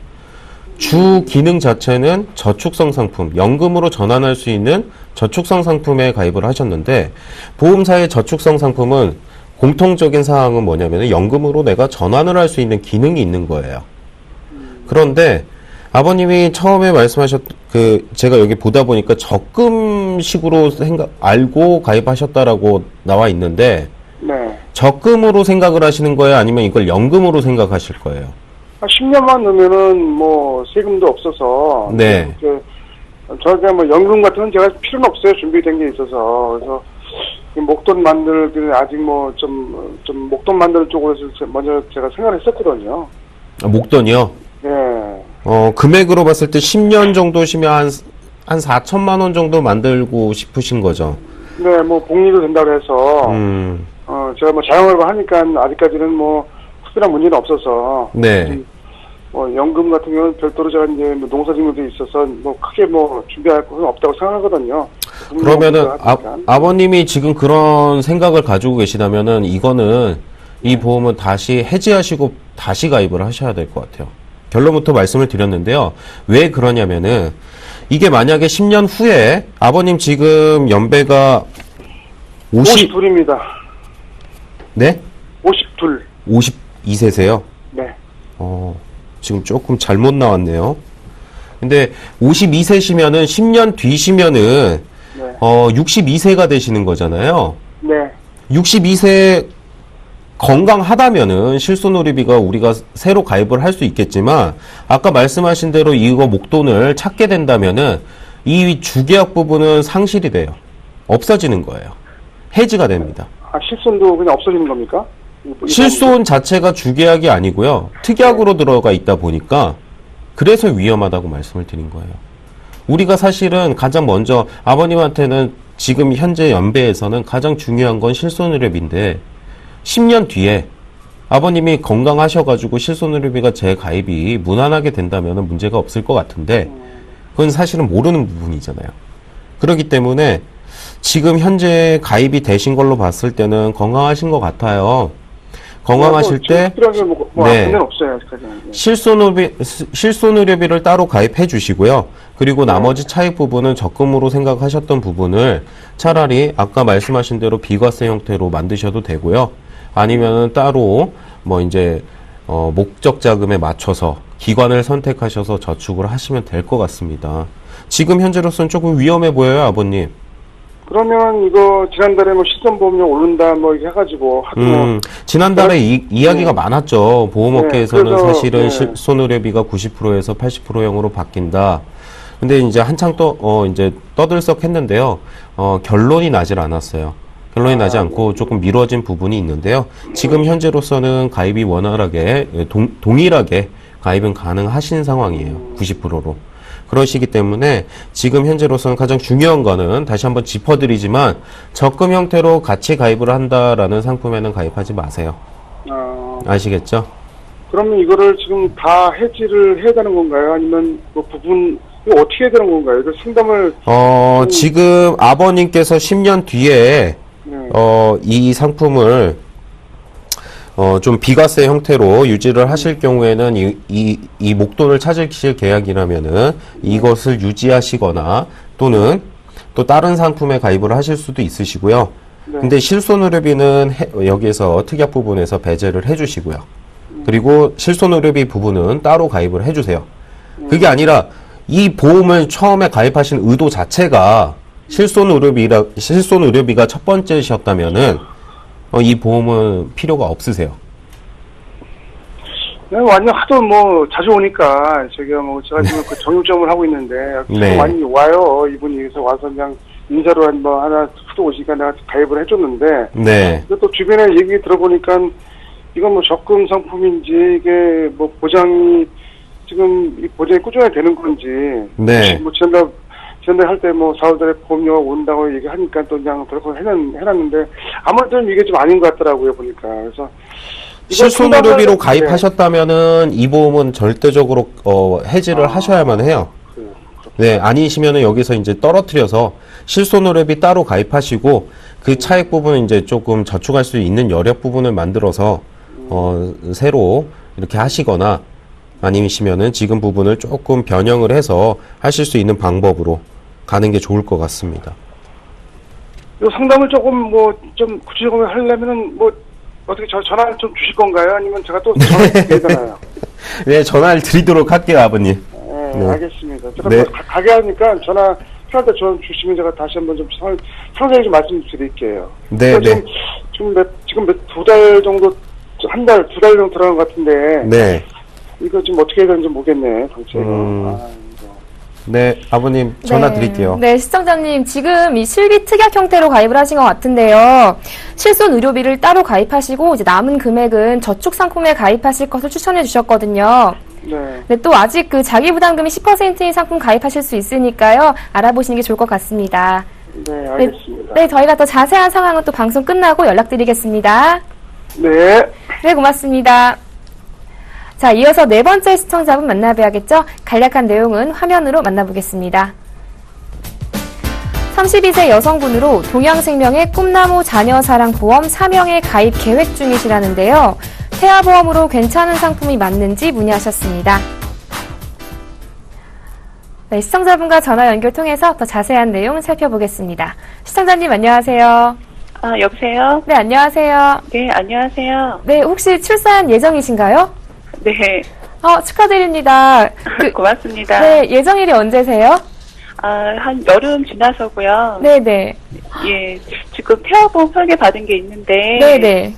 주 기능 자체는 저축성 상품, 연금으로 전환할 수 있는 저축성 상품에 가입을 하셨는데 보험사의 저축성 상품은 공통적인 사항은 뭐냐면 연금으로 내가 전환을 할 수 있는 기능이 있는 거예요. 그런데 아버님이 처음에 제가 여기 보다 보니까 적금식으로 알고 가입하셨다라고 나와 있는데 네. 적금으로 생각을 하시는 거예요? 아니면 이걸 연금으로 생각하실 거예요? 10년만 넣으면은 뭐 세금도 없어서. 네. 저희가 뭐 연금 같은 건 제가 필요는 없어요. 준비된 게 있어서. 그래서 이 목돈 만들기는 아직 뭐 좀 목돈 만드는 쪽으로 먼저 제가 생각을 했었거든요. 목돈이요? 네. 금액으로 봤을 때 10년 정도시면 한 4천만 원 정도 만들고 싶으신 거죠? 네, 뭐 복리도 된다고 해서 제가 뭐 자영업을 하니까 아직까지는 뭐 특별한 문제는 없어서 네. 뭐 연금 같은 경우는 별도로 제가 이제 뭐 농사직무도 있어서 뭐 크게 뭐 준비할 것은 없다고 생각하거든요. 그러면은 아버님이 지금 그런 생각을 가지고 계시다면은 이거는 이 보험은 다시 해지하시고 다시 가입을 하셔야 될 것 같아요. 결론부터 말씀을 드렸는데요. 왜 그러냐면은 이게 만약에 10년 후에 아버님 지금 연배가 52입니다. 네? 52. 52세세요? 네. 지금 조금 잘못 나왔네요. 근데 52세시면은 10년 뒤시면은 네. 62세가 되시는 거잖아요. 네. 62세 건강하다면은 실손의료비가 우리가 새로 가입을 할 수 있겠지만 아까 말씀하신 대로 이거 목돈을 찾게 된다면은 이 주계약 부분은 상실이 돼요. 없어지는 거예요. 해지가 됩니다. 실손도 그냥 없어지는 겁니까? 실손 자체가 주계약이 아니고요. 특약으로 들어가 있다 보니까 그래서 위험하다고 말씀을 드린 거예요. 우리가 사실은 가장 먼저 아버님한테는 지금 현재 연배에서는 가장 중요한 건 실손의료비인데 10년 뒤에 아버님이 건강하셔가지고 실손의료비가 재가입이 무난하게 된다면 문제가 없을 것 같은데 그건 사실은 모르는 부분이잖아요. 그렇기 때문에 지금 현재 가입이 되신 걸로 봤을 때는 건강하신 것 같아요. 건강하실 때 네. 없어요, 실손의료비를 따로 가입해 주시고요. 그리고 나머지 차익 부분은 적금으로 생각하셨던 부분을 차라리 아까 말씀하신 대로 비과세 형태로 만드셔도 되고요. 아니면은 따로 뭐 이제 목적 자금에 맞춰서 기관을 선택하셔서 저축을 하시면 될 것 같습니다. 지금 현재로서는 조금 위험해 보여요, 아버님. 그러면 이거 지난달에 뭐 실손보험료 오른다 뭐 이렇게 해가지고 하도 지난달에 이야기가 많았죠. 보험업계에서는 네, 사실은 실손의료비가 90%에서 80%형으로 바뀐다. 근데 이제 한창 이제 떠들썩했는데요. 결론이 나질 않았어요. 결론이 나지 않고 조금 미뤄진 부분이 있는데요. 지금 현재로서는 가입이 원활하게 동일하게 가입은 가능하신 상황이에요. 90%로. 그러시기 때문에 지금 현재로서는 가장 중요한 거는 다시 한번 짚어드리지만 적금 형태로 같이 가입을 한다라는 상품에는 가입하지 마세요. 아시겠죠? 그러면 이거를 지금 다 해지를 해야 되는 건가요? 아니면 뭐 부분 이거 어떻게 해야 되는 건가요? 이거 상담을 지금 아버님께서 10년 뒤에 이 상품을 좀 비과세 형태로 유지를 하실 경우에는 이 목돈을 찾으실 계약이라면은 이것을 유지하시거나 또는 또 다른 상품에 가입을 하실 수도 있으시고요. 근데 실손의료비는 여기에서 특약 부분에서 배제를 해주시고요. 그리고 실손의료비 부분은 따로 가입을 해주세요. 그게 아니라 이 보험을 처음에 가입하신 의도 자체가 실손의료비가 첫 번째셨다면은 이 보험은 필요가 없으세요. 네, 완전 하도 뭐 자주 오니까 제가 지금 그 정육점을 하고 있는데 네. 많이 와요. 이분이 그래서 와서 그냥 인사로 하나 하도 오시니까 내가 가입을 해줬는데. 네. 또 주변에 얘기 들어보니까 이건 뭐 적금 상품인지 이게 뭐 보장이 지금 이 보장이 꾸준히 되는 건지. 네. 뭐 지난달 할 때 뭐 4월달에 보험료가 온다고 얘기하니까 또 그냥 그렇게 해놨는데 아무래도 이게 좀 아닌 것 같더라고요 보니까. 그래서 실손의료비로 가입하셨다면은 이 보험은 절대적으로 해지를 하셔야만 해요. 네, 아니시면은 여기서 이제 떨어뜨려서 실손의료비 따로 가입하시고 그 차액 부분은 이제 조금 저축할 수 있는 여력 부분을 만들어서 새로 이렇게 하시거나 아니시면은 지금 부분을 조금 변형을 해서 하실 수 있는 방법으로 가는 게 좋을 것 같습니다. 이 상담을 조금 좀 구체적으로 하려면은 어떻게 전화를 좀 주실 건가요? 아니면 제가 또 전화를 드려야 되나요? 네, 전화를 드리도록 할게요, 아버님. 네. 알겠습니다. 제가 가게 하니까 전화 필요할 때 전화 주시면 제가 다시 한번 좀 상세히 좀 말씀드릴게요. 네, 네. 지금 두 달 정도, 두 달 정도 들어간 것 같은데. 네. 이거 좀 어떻게 해야 되는지 모르겠네, 정책을. 이거. 네, 아버님 전화 드릴게요. 네, 시청자님 지금 이 실비 특약 형태로 가입을 하신 것 같은데요. 실손 의료비를 따로 가입하시고 이제 남은 금액은 저축 상품에 가입하실 것을 추천해 주셨거든요. 네. 네, 또 아직 그 자기 부담금이 10%인 상품 가입하실 수 있으니까요. 알아보시는 게 좋을 것 같습니다. 네, 알겠습니다. 네, 저희가 더 자세한 상황은 또 방송 끝나고 연락드리겠습니다. 네. 네, 고맙습니다. 자, 이어서 네 번째 시청자분 만나봐야겠죠? 간략한 내용은 화면으로 만나보겠습니다. 32세 여성분으로 동양생명의 꿈나무 자녀사랑보험 3명에 가입 계획 중이시라는데요. 태아보험으로 괜찮은 상품이 맞는지 문의하셨습니다. 네, 시청자분과 전화 연결 통해서 더 자세한 내용 살펴보겠습니다. 시청자님 안녕하세요. 아, 여보세요? 네, 안녕하세요. 네, 안녕하세요. 네, 혹시 출산 예정이신가요? 네, 축하드립니다. 고맙습니다. 네, 예정일이 언제세요? 한 여름 지나서고요. 네네. 예, 지금 태아보험 설계 받은 게 있는데, 네네.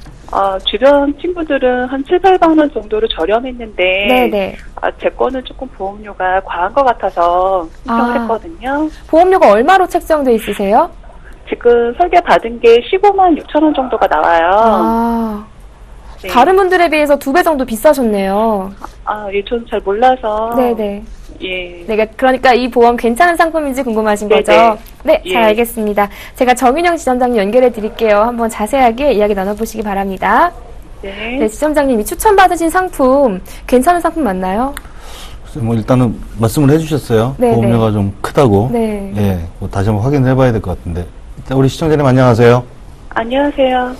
주변 친구들은 한 7, 8만 원 정도로 저렴했는데, 네네. 제 거는 조금 보험료가 과한 것 같아서 신청을 했거든요. 보험료가 얼마로 책정돼 있으세요? 지금 설계 받은 게 15만 6천 원 정도가 나와요. 네. 다른 분들에 비해서 2배 정도 비싸셨네요. 예, 저는 잘 몰라서. 네네. 예. 네, 그러니까 이 보험 괜찮은 상품인지 궁금하신 네네. 거죠? 네, 예. 잘 알겠습니다. 제가 정윤영 지점장님 연결해 드릴게요. 한번 자세하게 이야기 나눠보시기 바랍니다. 네. 네, 지점장님이 추천받으신 상품, 괜찮은 상품 맞나요? 뭐 일단은 말씀을 해주셨어요. 네네. 보험료가 좀 크다고. 네. 예, 뭐 다시 한번 확인을 해봐야 될 것 같은데. 일단 우리 시청자님 안녕하세요. 안녕하세요.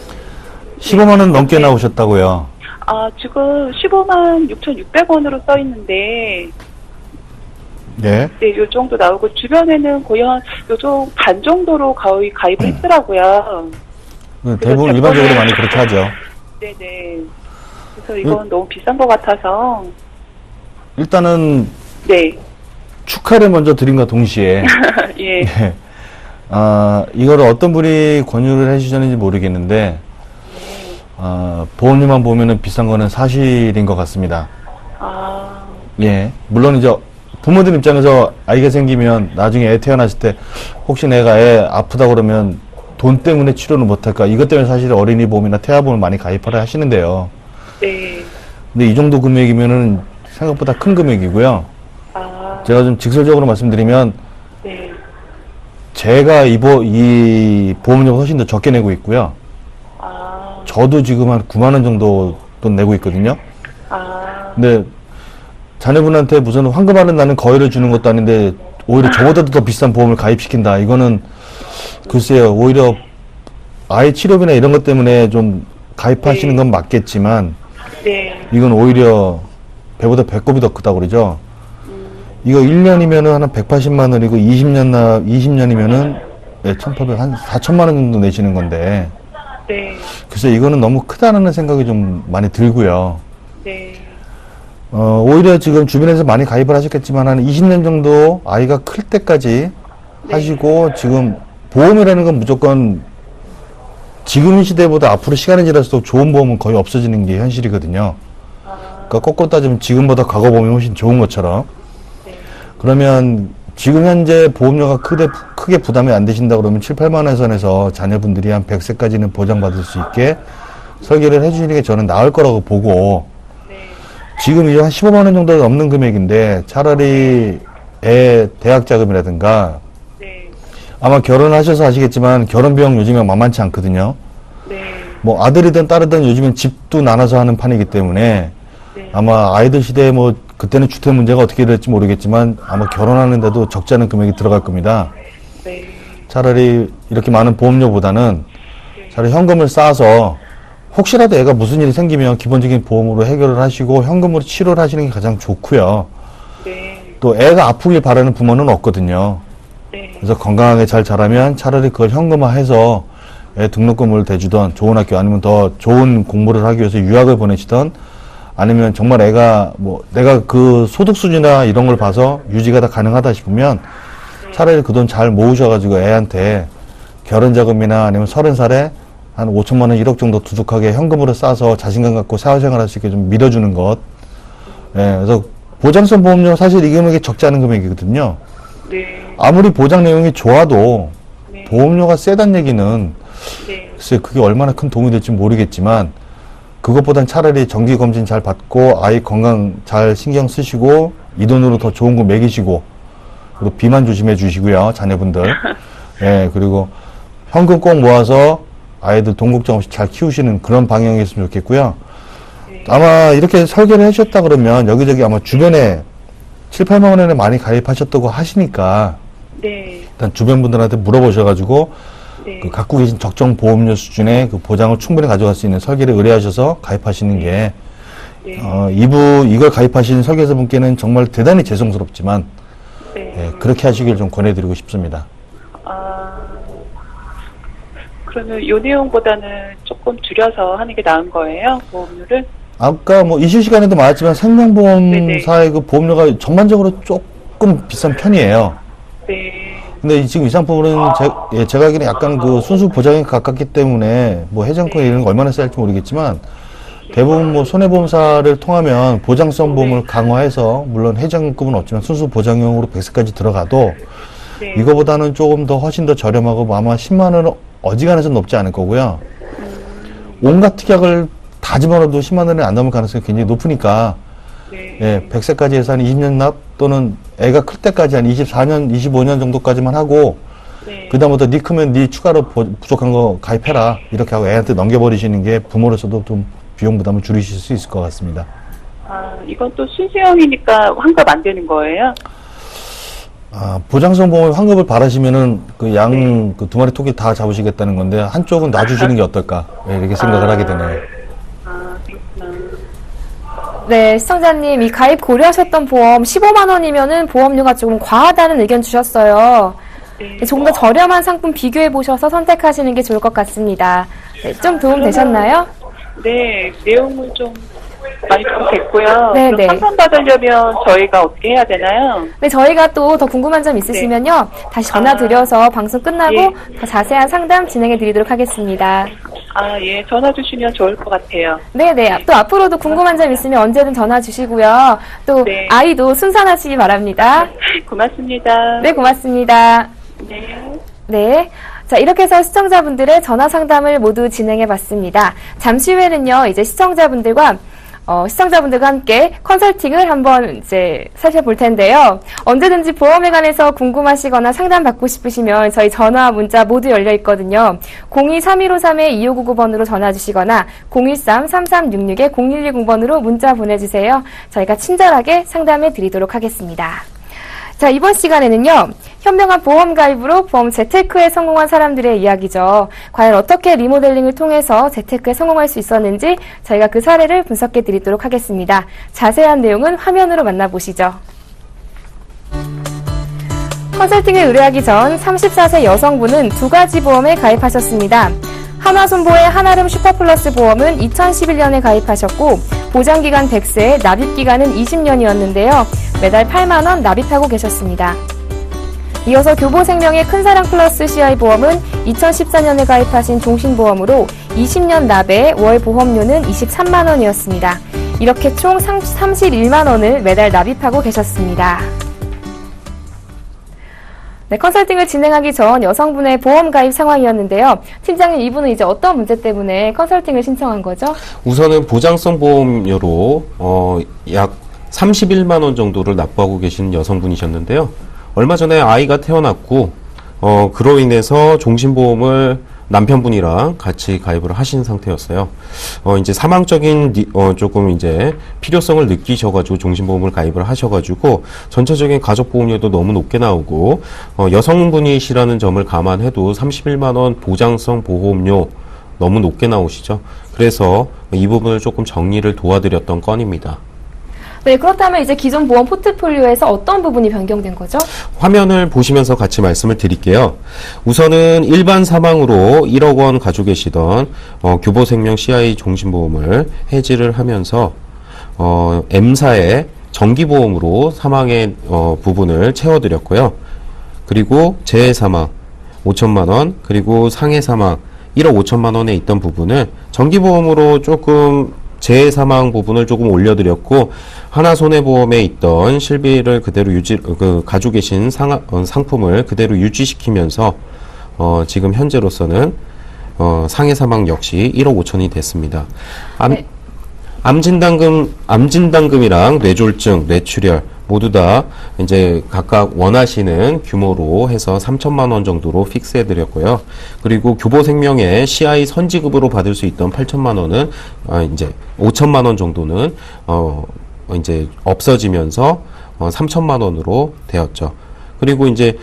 15만 원 넘게 나오셨다고요. 지금 15만 6,600원으로 써 있는데, 네. 네, 요 정도 나오고, 주변에는 거의 요정 반 정도로 거의 가입을 했더라고요. 대부분 제 일반적으로 거는- 많이 그렇게 하죠. 네네. 그래서 이건 너무 비싼 것 같아서, 일단은 네. 축하를 먼저 드림과 동시에 예. 예. 이거를 어떤 분이 권유를 해주셨는지 모르겠는데 보험료만 보면은 비싼 거는 사실인 것 같습니다. 예. 물론 이제 부모들 입장에서 아이가 생기면 나중에 애 태어났을 때 혹시 내가 애 아프다 그러면 돈 때문에 치료를 못할까? 이것 때문에 사실 어린이 보험이나 태아보험을 많이 가입하려 하시는데요. 네. 근데 이 정도 금액이면은 생각보다 큰 금액이고요. 제가 좀 직설적으로 말씀드리면 네. 제가 이 보험료가 훨씬 더 적게 내고 있고요. 저도 지금 한 9만 원 정도 돈 내고 있거든요. 근데 자녀분한테 무슨 황금알은 나는 거위를 주는 것도 아닌데 오히려 저보다도 더 비싼 보험을 가입시킨다. 이거는 글쎄요. 오히려 아이 치료비나 이런 것 때문에 좀 가입하시는 건 맞겠지만 네. 이건 오히려 배보다 배꼽이 더 크다고 그러죠. 이거 1년이면은 한 180만 원이고 20년이면은 1,800, 한 4천만 원 정도 내시는 건데. 네. 글쎄 이거는 너무 크다는 생각이 좀 많이 들고요. 네. 오히려 지금 주변에서 많이 가입을 하셨겠지만 한 20년 정도 아이가 클 때까지 하시고 지금 보험이라는 건 무조건 지금 시대보다 앞으로 시간이 지날수록 좋은 보험은 거의 없어지는 게 현실이거든요. 그러니까 거꾸로 따지면 지금보다 과거 보험이 훨씬 좋은 것처럼. 그러면 지금 현재 보험료가 크게 부담이 안 되신다 그러면 7, 8만 원 선에서 자녀분들이 한 100세까지는 보장받을 수 있게 설계를 해주시는 게 저는 나을 거라고 보고 지금 이제 한 15만 원 정도 넘는 금액인데 차라리 애 대학 자금이라든가 아마 결혼하셔서 아시겠지만 결혼비용 요즘에 만만치 않거든요. 뭐 아들이든 딸이든 요즘엔 집도 나눠서 하는 판이기 때문에 아마 아이들 시대에 뭐 그때는 주택 문제가 어떻게 될지 모르겠지만 아마 결혼하는데도 적지 않은 금액이 들어갈 겁니다. 차라리 이렇게 많은 보험료보다는 차라리 현금을 쌓아서 혹시라도 애가 무슨 일이 생기면 기본적인 보험으로 해결을 하시고 현금으로 치료를 하시는 게 가장 좋고요. 또 애가 아프길 바라는 부모는 없거든요. 그래서 건강하게 잘 자라면 차라리 그걸 현금화해서 애 등록금을 대주던 좋은 학교 아니면 더 좋은 공부를 하기 위해서 유학을 보내시던 아니면 정말 애가 뭐 내가 그 소득 수준이나 이런 걸 봐서 유지가 다 가능하다 싶으면 차라리 그 돈 잘 모으셔가지고 애한테 결혼 자금이나 아니면 30살에 한 5천만 원, 1억 정도 두둑하게 현금으로 싸서 자신감 갖고 사회생활 할 수 있게 좀 밀어주는 것. 그래서 보장성 보험료 사실 이 금액이 적지 않은 금액이거든요. 네. 아무리 보장 내용이 좋아도 네. 보험료가 세다는 얘기는 네. 글쎄 그게 얼마나 큰 도움이 될지 모르겠지만 그것보단 차라리 정기검진 잘 받고 아이 건강 잘 신경 쓰시고 이 돈으로 더 좋은 거 먹이시고 그리고 비만 조심해 주시고요. 자녀분들. 예, 그리고 현금 꼭 모아서 아이들 돈 걱정 없이 잘 키우시는 그런 방향이었으면 좋겠고요. 아마 이렇게 설계를 해주셨다 그러면 여기저기 아마 주변에 7, 8만 원에 많이 가입하셨다고 하시니까 네. 일단 주변 분들한테 물어보셔가지고 네. 그 갖고 계신 적정 보험료 수준의 그 보장을 충분히 가져갈 수 있는 설계를 의뢰하셔서 가입하시는 게 네. 이걸 가입하신 설계사분께는 정말 대단히 죄송스럽지만 네. 예, 그렇게 하시길 좀 권해드리고 싶습니다. 그러면 요 내용보다는 조금 줄여서 하는 게 나은 거예요? 보험료를? 아까 뭐 이슈 시간에도 말했지만 생명보험사의 네네. 그 보험료가 전반적으로 조금 비싼 편이에요. 네. 근데 지금 이 상품은 제가 알기로는 약간 그 순수 보장에 가깝기 때문에 뭐 해정권 이런 거 얼마나 쌓일지 모르겠지만 대부분 뭐 손해보험사를 통하면 보장성 보험을 강화해서 물론 해정급은 없지만 순수 보장용으로 100세까지 들어가도 네. 이거보다는 조금 더 훨씬 더 저렴하고 뭐 아마 10만 원은 어지간해서 높지 않을 거고요. 온갖 특약을 다 집어넣어도 10만 원이 안 넘을 가능성이 굉장히 높으니까 네. 예, 100세까지 해서 한 20년 납 또는 애가 클 때까지 한 24년, 25년 정도까지만 하고 네. 그 다음부터 니 크면 니 추가로 부족한 거 가입해라 이렇게 하고 애한테 넘겨버리시는 게 부모로서도 좀 비용 부담을 줄이실 수 있을 것 같습니다. 이건 또 순수형이니까 환급 안 되는 거예요? 보장성 보험 환급을 바라시면은 그 양 그 두 마리 토끼 다 잡으시겠다는 건데 한쪽은 놔주시는 게 어떨까 예, 이렇게 생각을 하게 되네요. 그렇구나. 네, 시청자님, 이 가입 고려하셨던 보험 15만 원이면은 보험료가 조금 과하다는 의견 주셨어요. 네. 조금 더 저렴한 상품 비교해 보셔서 선택하시는 게 좋을 것 같습니다. 네, 좀 도움 되셨나요? 네, 내용은 좀 많이 좀 됐고요. 네, 그럼 네. 상담받으려면 저희가 어떻게 해야 되나요? 네, 저희가 또 더 궁금한 점 있으시면요. 다시 전화 드려서 방송 끝나고 예. 더 자세한 상담 진행해 드리도록 하겠습니다. 예, 전화 주시면 좋을 것 같아요. 네네. 또 앞으로도 궁금한 점 있으면 언제든 전화 주시고요. 또 네. 아이도 순산하시기 바랍니다. 고맙습니다. 네, 고맙습니다. 네. 네. 자, 이렇게 해서 시청자분들의 전화 상담을 모두 진행해 봤습니다. 잠시 후에는요, 이제 시청자분들과 함께 컨설팅을 한번 이제 살펴볼 텐데요. 언제든지 보험에 관해서 궁금하시거나 상담받고 싶으시면 저희 전화, 문자 모두 열려 있거든요. 02-3153-2599번으로 전화 주시거나 013-3366-0110번으로 문자 보내주세요. 저희가 친절하게 상담해 드리도록 하겠습니다. 자, 이번 시간에는요, 현명한 보험 가입으로 보험 재테크에 성공한 사람들의 이야기죠. 과연 어떻게 리모델링을 통해서 재테크에 성공할 수 있었는지 저희가 그 사례를 분석해 드리도록 하겠습니다. 자세한 내용은 화면으로 만나보시죠. 컨설팅을 의뢰하기 전 34세 여성분은 두 가지 보험에 가입하셨습니다. 한화손보의 한아름 슈퍼플러스 보험은 2011년에 가입하셨고 보장기간 100세, 납입기간은 20년이었는데요. 매달 8만 원 납입하고 계셨습니다. 이어서 교보생명의 큰사랑 플러스 CI 보험은 2014년에 가입하신 종신보험으로 20년 납에 월 보험료는 23만 원이었습니다. 이렇게 총 31만 원을 매달 납입하고 계셨습니다. 네, 컨설팅을 진행하기 전 여성분의 보험 가입 상황이었는데요. 팀장님, 이분은 이제 어떤 문제 때문에 컨설팅을 신청한 거죠? 우선은 보장성 보험료로 약 31만 원 정도를 납부하고 계신 여성분이셨는데요. 얼마 전에 아이가 태어났고 그로 인해서 종신보험을 남편분이랑 같이 가입을 하신 상태였어요. 이제 사망적인 조금 이제 필요성을 느끼셔가지고 종신보험을 가입을 하셔가지고 전체적인 가족보험료도 너무 높게 나오고 여성분이시라는 점을 감안해도 31만 원 보장성 보험료 너무 높게 나오시죠. 그래서 이 부분을 조금 정리를 도와드렸던 건입니다. 네, 그렇다면 이제 기존 보험 포트폴리오에서 어떤 부분이 변경된 거죠? 화면을 보시면서 같이 말씀을 드릴게요. 우선은 일반 사망으로 1억 원 가지고 계시던 교보생명 CI 종신보험을 해지를 하면서 M사의 정기보험으로 사망의 부분을 채워드렸고요. 그리고 재해사망 5천만 원, 그리고 상해사망 1억 5천만 원에 있던 부분을 정기보험으로 조금 재해 사망 부분을 조금 올려드렸고, 하나손해보험에 있던 실비를 그대로 가지고 계신 상품을 그대로 유지시키면서, 지금 현재로서는, 상해 사망 역시 1억 5천이 됐습니다. 암진단금이랑 뇌졸중, 뇌출혈, 모두 다 이제 각각 원하시는 규모로 해서 3천만 원 정도로 픽스해드렸고요. 그리고 교보생명의 CI 선지급으로 받을 수 있던 8천만 원은 이제 5천만 원 정도는 이제 없어지면서 3천만 원으로 되었죠. 그리고 이제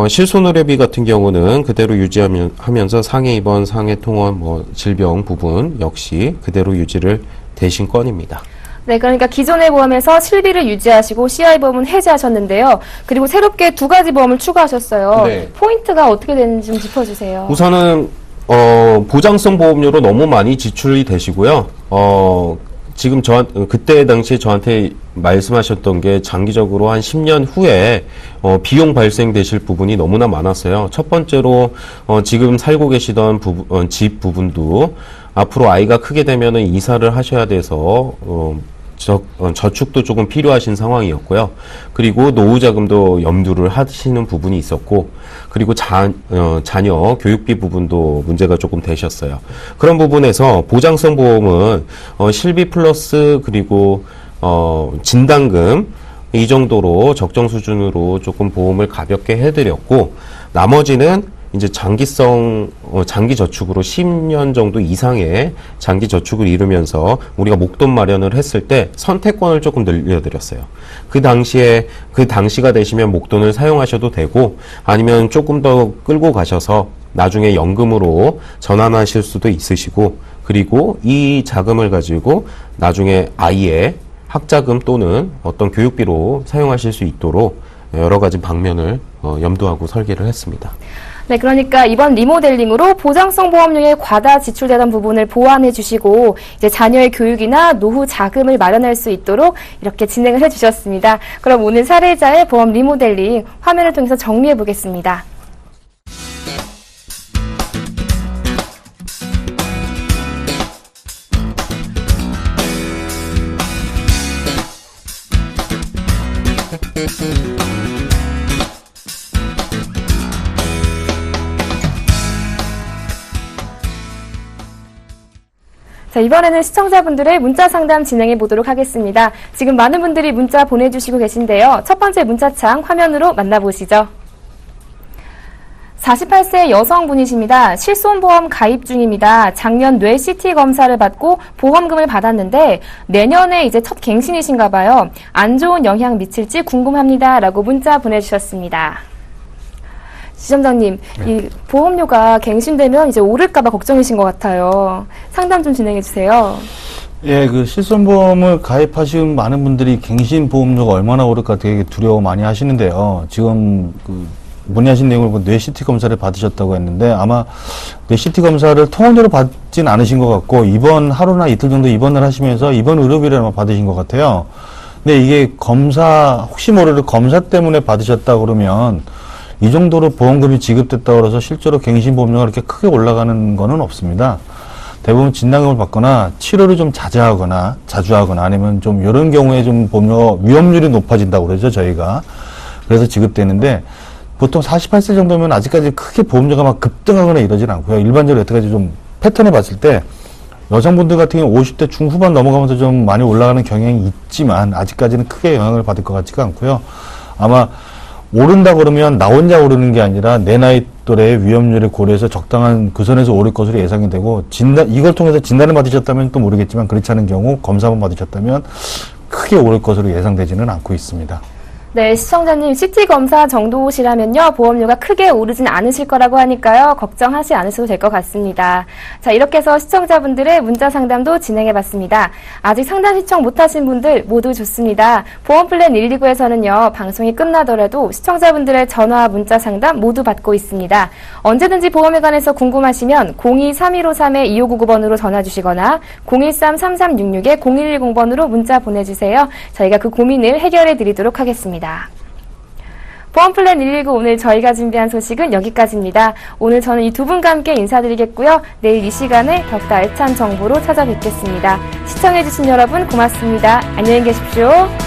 실손의료비 같은 경우는 그대로 유지하면서 상해 입원, 상해 통원, 질병 부분 역시 그대로 유지를 되신 건입니다. 네, 그러니까 기존의 보험에서 실비를 유지하시고 CI 보험은 해지하셨는데요. 그리고 새롭게 2가지 보험을 추가하셨어요. 네. 포인트가 어떻게 되는지 좀 짚어주세요. 우선은 보장성 보험료로 너무 많이 지출이 되시고요. 지금 그때 당시에 저한테 말씀하셨던 게 장기적으로 한 10년 후에 비용 발생되실 부분이 너무나 많았어요. 첫 번째로 지금 살고 계시던 집 부분도 앞으로 아이가 크게 되면은 이사를 하셔야 돼서 저축도 조금 필요하신 상황이었고요. 그리고 노후 자금도 염두를 하시는 부분이 있었고, 그리고 자녀 교육비 부분도 문제가 조금 되셨어요. 그런 부분에서 보장성 보험은 실비 플러스 그리고 진단금 이 정도로 적정 수준으로 조금 보험을 가볍게 해드렸고, 나머지는 이제 장기 저축으로 10년 정도 이상의 장기 저축을 이루면서 우리가 목돈 마련을 했을 때 선택권을 조금 늘려드렸어요. 그 당시가 되시면 목돈을 사용하셔도 되고, 아니면 조금 더 끌고 가셔서 나중에 연금으로 전환하실 수도 있으시고, 그리고 이 자금을 가지고 나중에 아이의 학자금 또는 어떤 교육비로 사용하실 수 있도록 여러 가지 방면을 염두하고 설계를 했습니다. 네, 그러니까 이번 리모델링으로 보장성 보험료에 과다 지출되던 부분을 보완해 주시고, 이제 자녀의 교육이나 노후 자금을 마련할 수 있도록 이렇게 진행을 해 주셨습니다. 그럼 오늘 사례자의 보험 리모델링 화면을 통해서 정리해 보겠습니다. 자, 이번에는 시청자분들의 문자 상담 진행해 보도록 하겠습니다. 지금 많은 분들이 문자 보내주시고 계신데요. 첫 번째 문자창 화면으로 만나보시죠. 48세 여성분이십니다. 실손보험 가입 중입니다. 작년 뇌 CT 검사를 받고 보험금을 받았는데 내년에 이제 첫 갱신이신가 봐요. 안 좋은 영향 미칠지 궁금합니다. 라고 문자 보내주셨습니다. 지점장님, 이 보험료가 갱신되면 이제 오를까봐 걱정이신 것 같아요. 상담 좀 진행해 주세요. 예, 그 실손보험을 가입하신 많은 분들이 갱신 보험료가 얼마나 오를까 되게 두려워 많이 하시는데요. 지금 문의하신 내용을 보면 뇌 CT 검사를 받으셨다고 했는데 아마 뇌 CT 검사를 통원료로 받진 않으신 것 같고 이번 하루나 이틀 정도 입원을 하시면서 입원 의료비를 아마 받으신 것 같아요. 근데 이게 혹시 모르는 검사 때문에 받으셨다 그러면 이 정도로 보험금이 지급됐다 그래서 실제로 갱신보험료가 그렇게 크게 올라가는 거는 없습니다. 대부분 진단금을 받거나 치료를 좀 자주 하거나 아니면 좀 이런 경우에 좀 보험료 위험률이 높아진다고 그러죠, 저희가. 그래서 지급되는데 보통 48세 정도면 아직까지 크게 보험료가 막 급등하거나 이러진 않고요. 일반적으로 여태까지 좀 패턴을 봤을 때 여성분들 같은 경우 50대 중후반 넘어가면서 좀 많이 올라가는 경향이 있지만 아직까지는 크게 영향을 받을 것 같지가 않고요. 아마 오른다 그러면 나 혼자 오르는 게 아니라 내 나이 또래의 위험률을 고려해서 적당한 그 선에서 오를 것으로 예상이 되고 이걸 통해서 진단을 받으셨다면 또 모르겠지만 그렇지 않은 경우 검사만 받으셨다면 크게 오를 것으로 예상되지는 않고 있습니다. 네, 시청자님 CT 검사 정도시라면요 보험료가 크게 오르진 않으실 거라고 하니까요 걱정하지 않으셔도 될 것 같습니다. 자, 이렇게 해서 시청자분들의 문자 상담도 진행해봤습니다. 아직 상담 신청 못하신 분들 모두 좋습니다. 보험플랜 129에서는요 방송이 끝나더라도 시청자분들의 전화 문자 상담 모두 받고 있습니다. 언제든지 보험에 관해서 궁금하시면 02-3153-2599번으로 전화 주시거나 013-3366-0110번으로 문자 보내주세요. 저희가 그 고민을 해결해 드리도록 하겠습니다. 보험플랜 119 오늘 저희가 준비한 소식은 여기까지입니다. 오늘 저는 이 두 분과 함께 인사드리겠고요. 내일 이 시간에 더욱더 알찬 정보로 찾아뵙겠습니다. 시청해주신 여러분 고맙습니다. 안녕히 계십시오.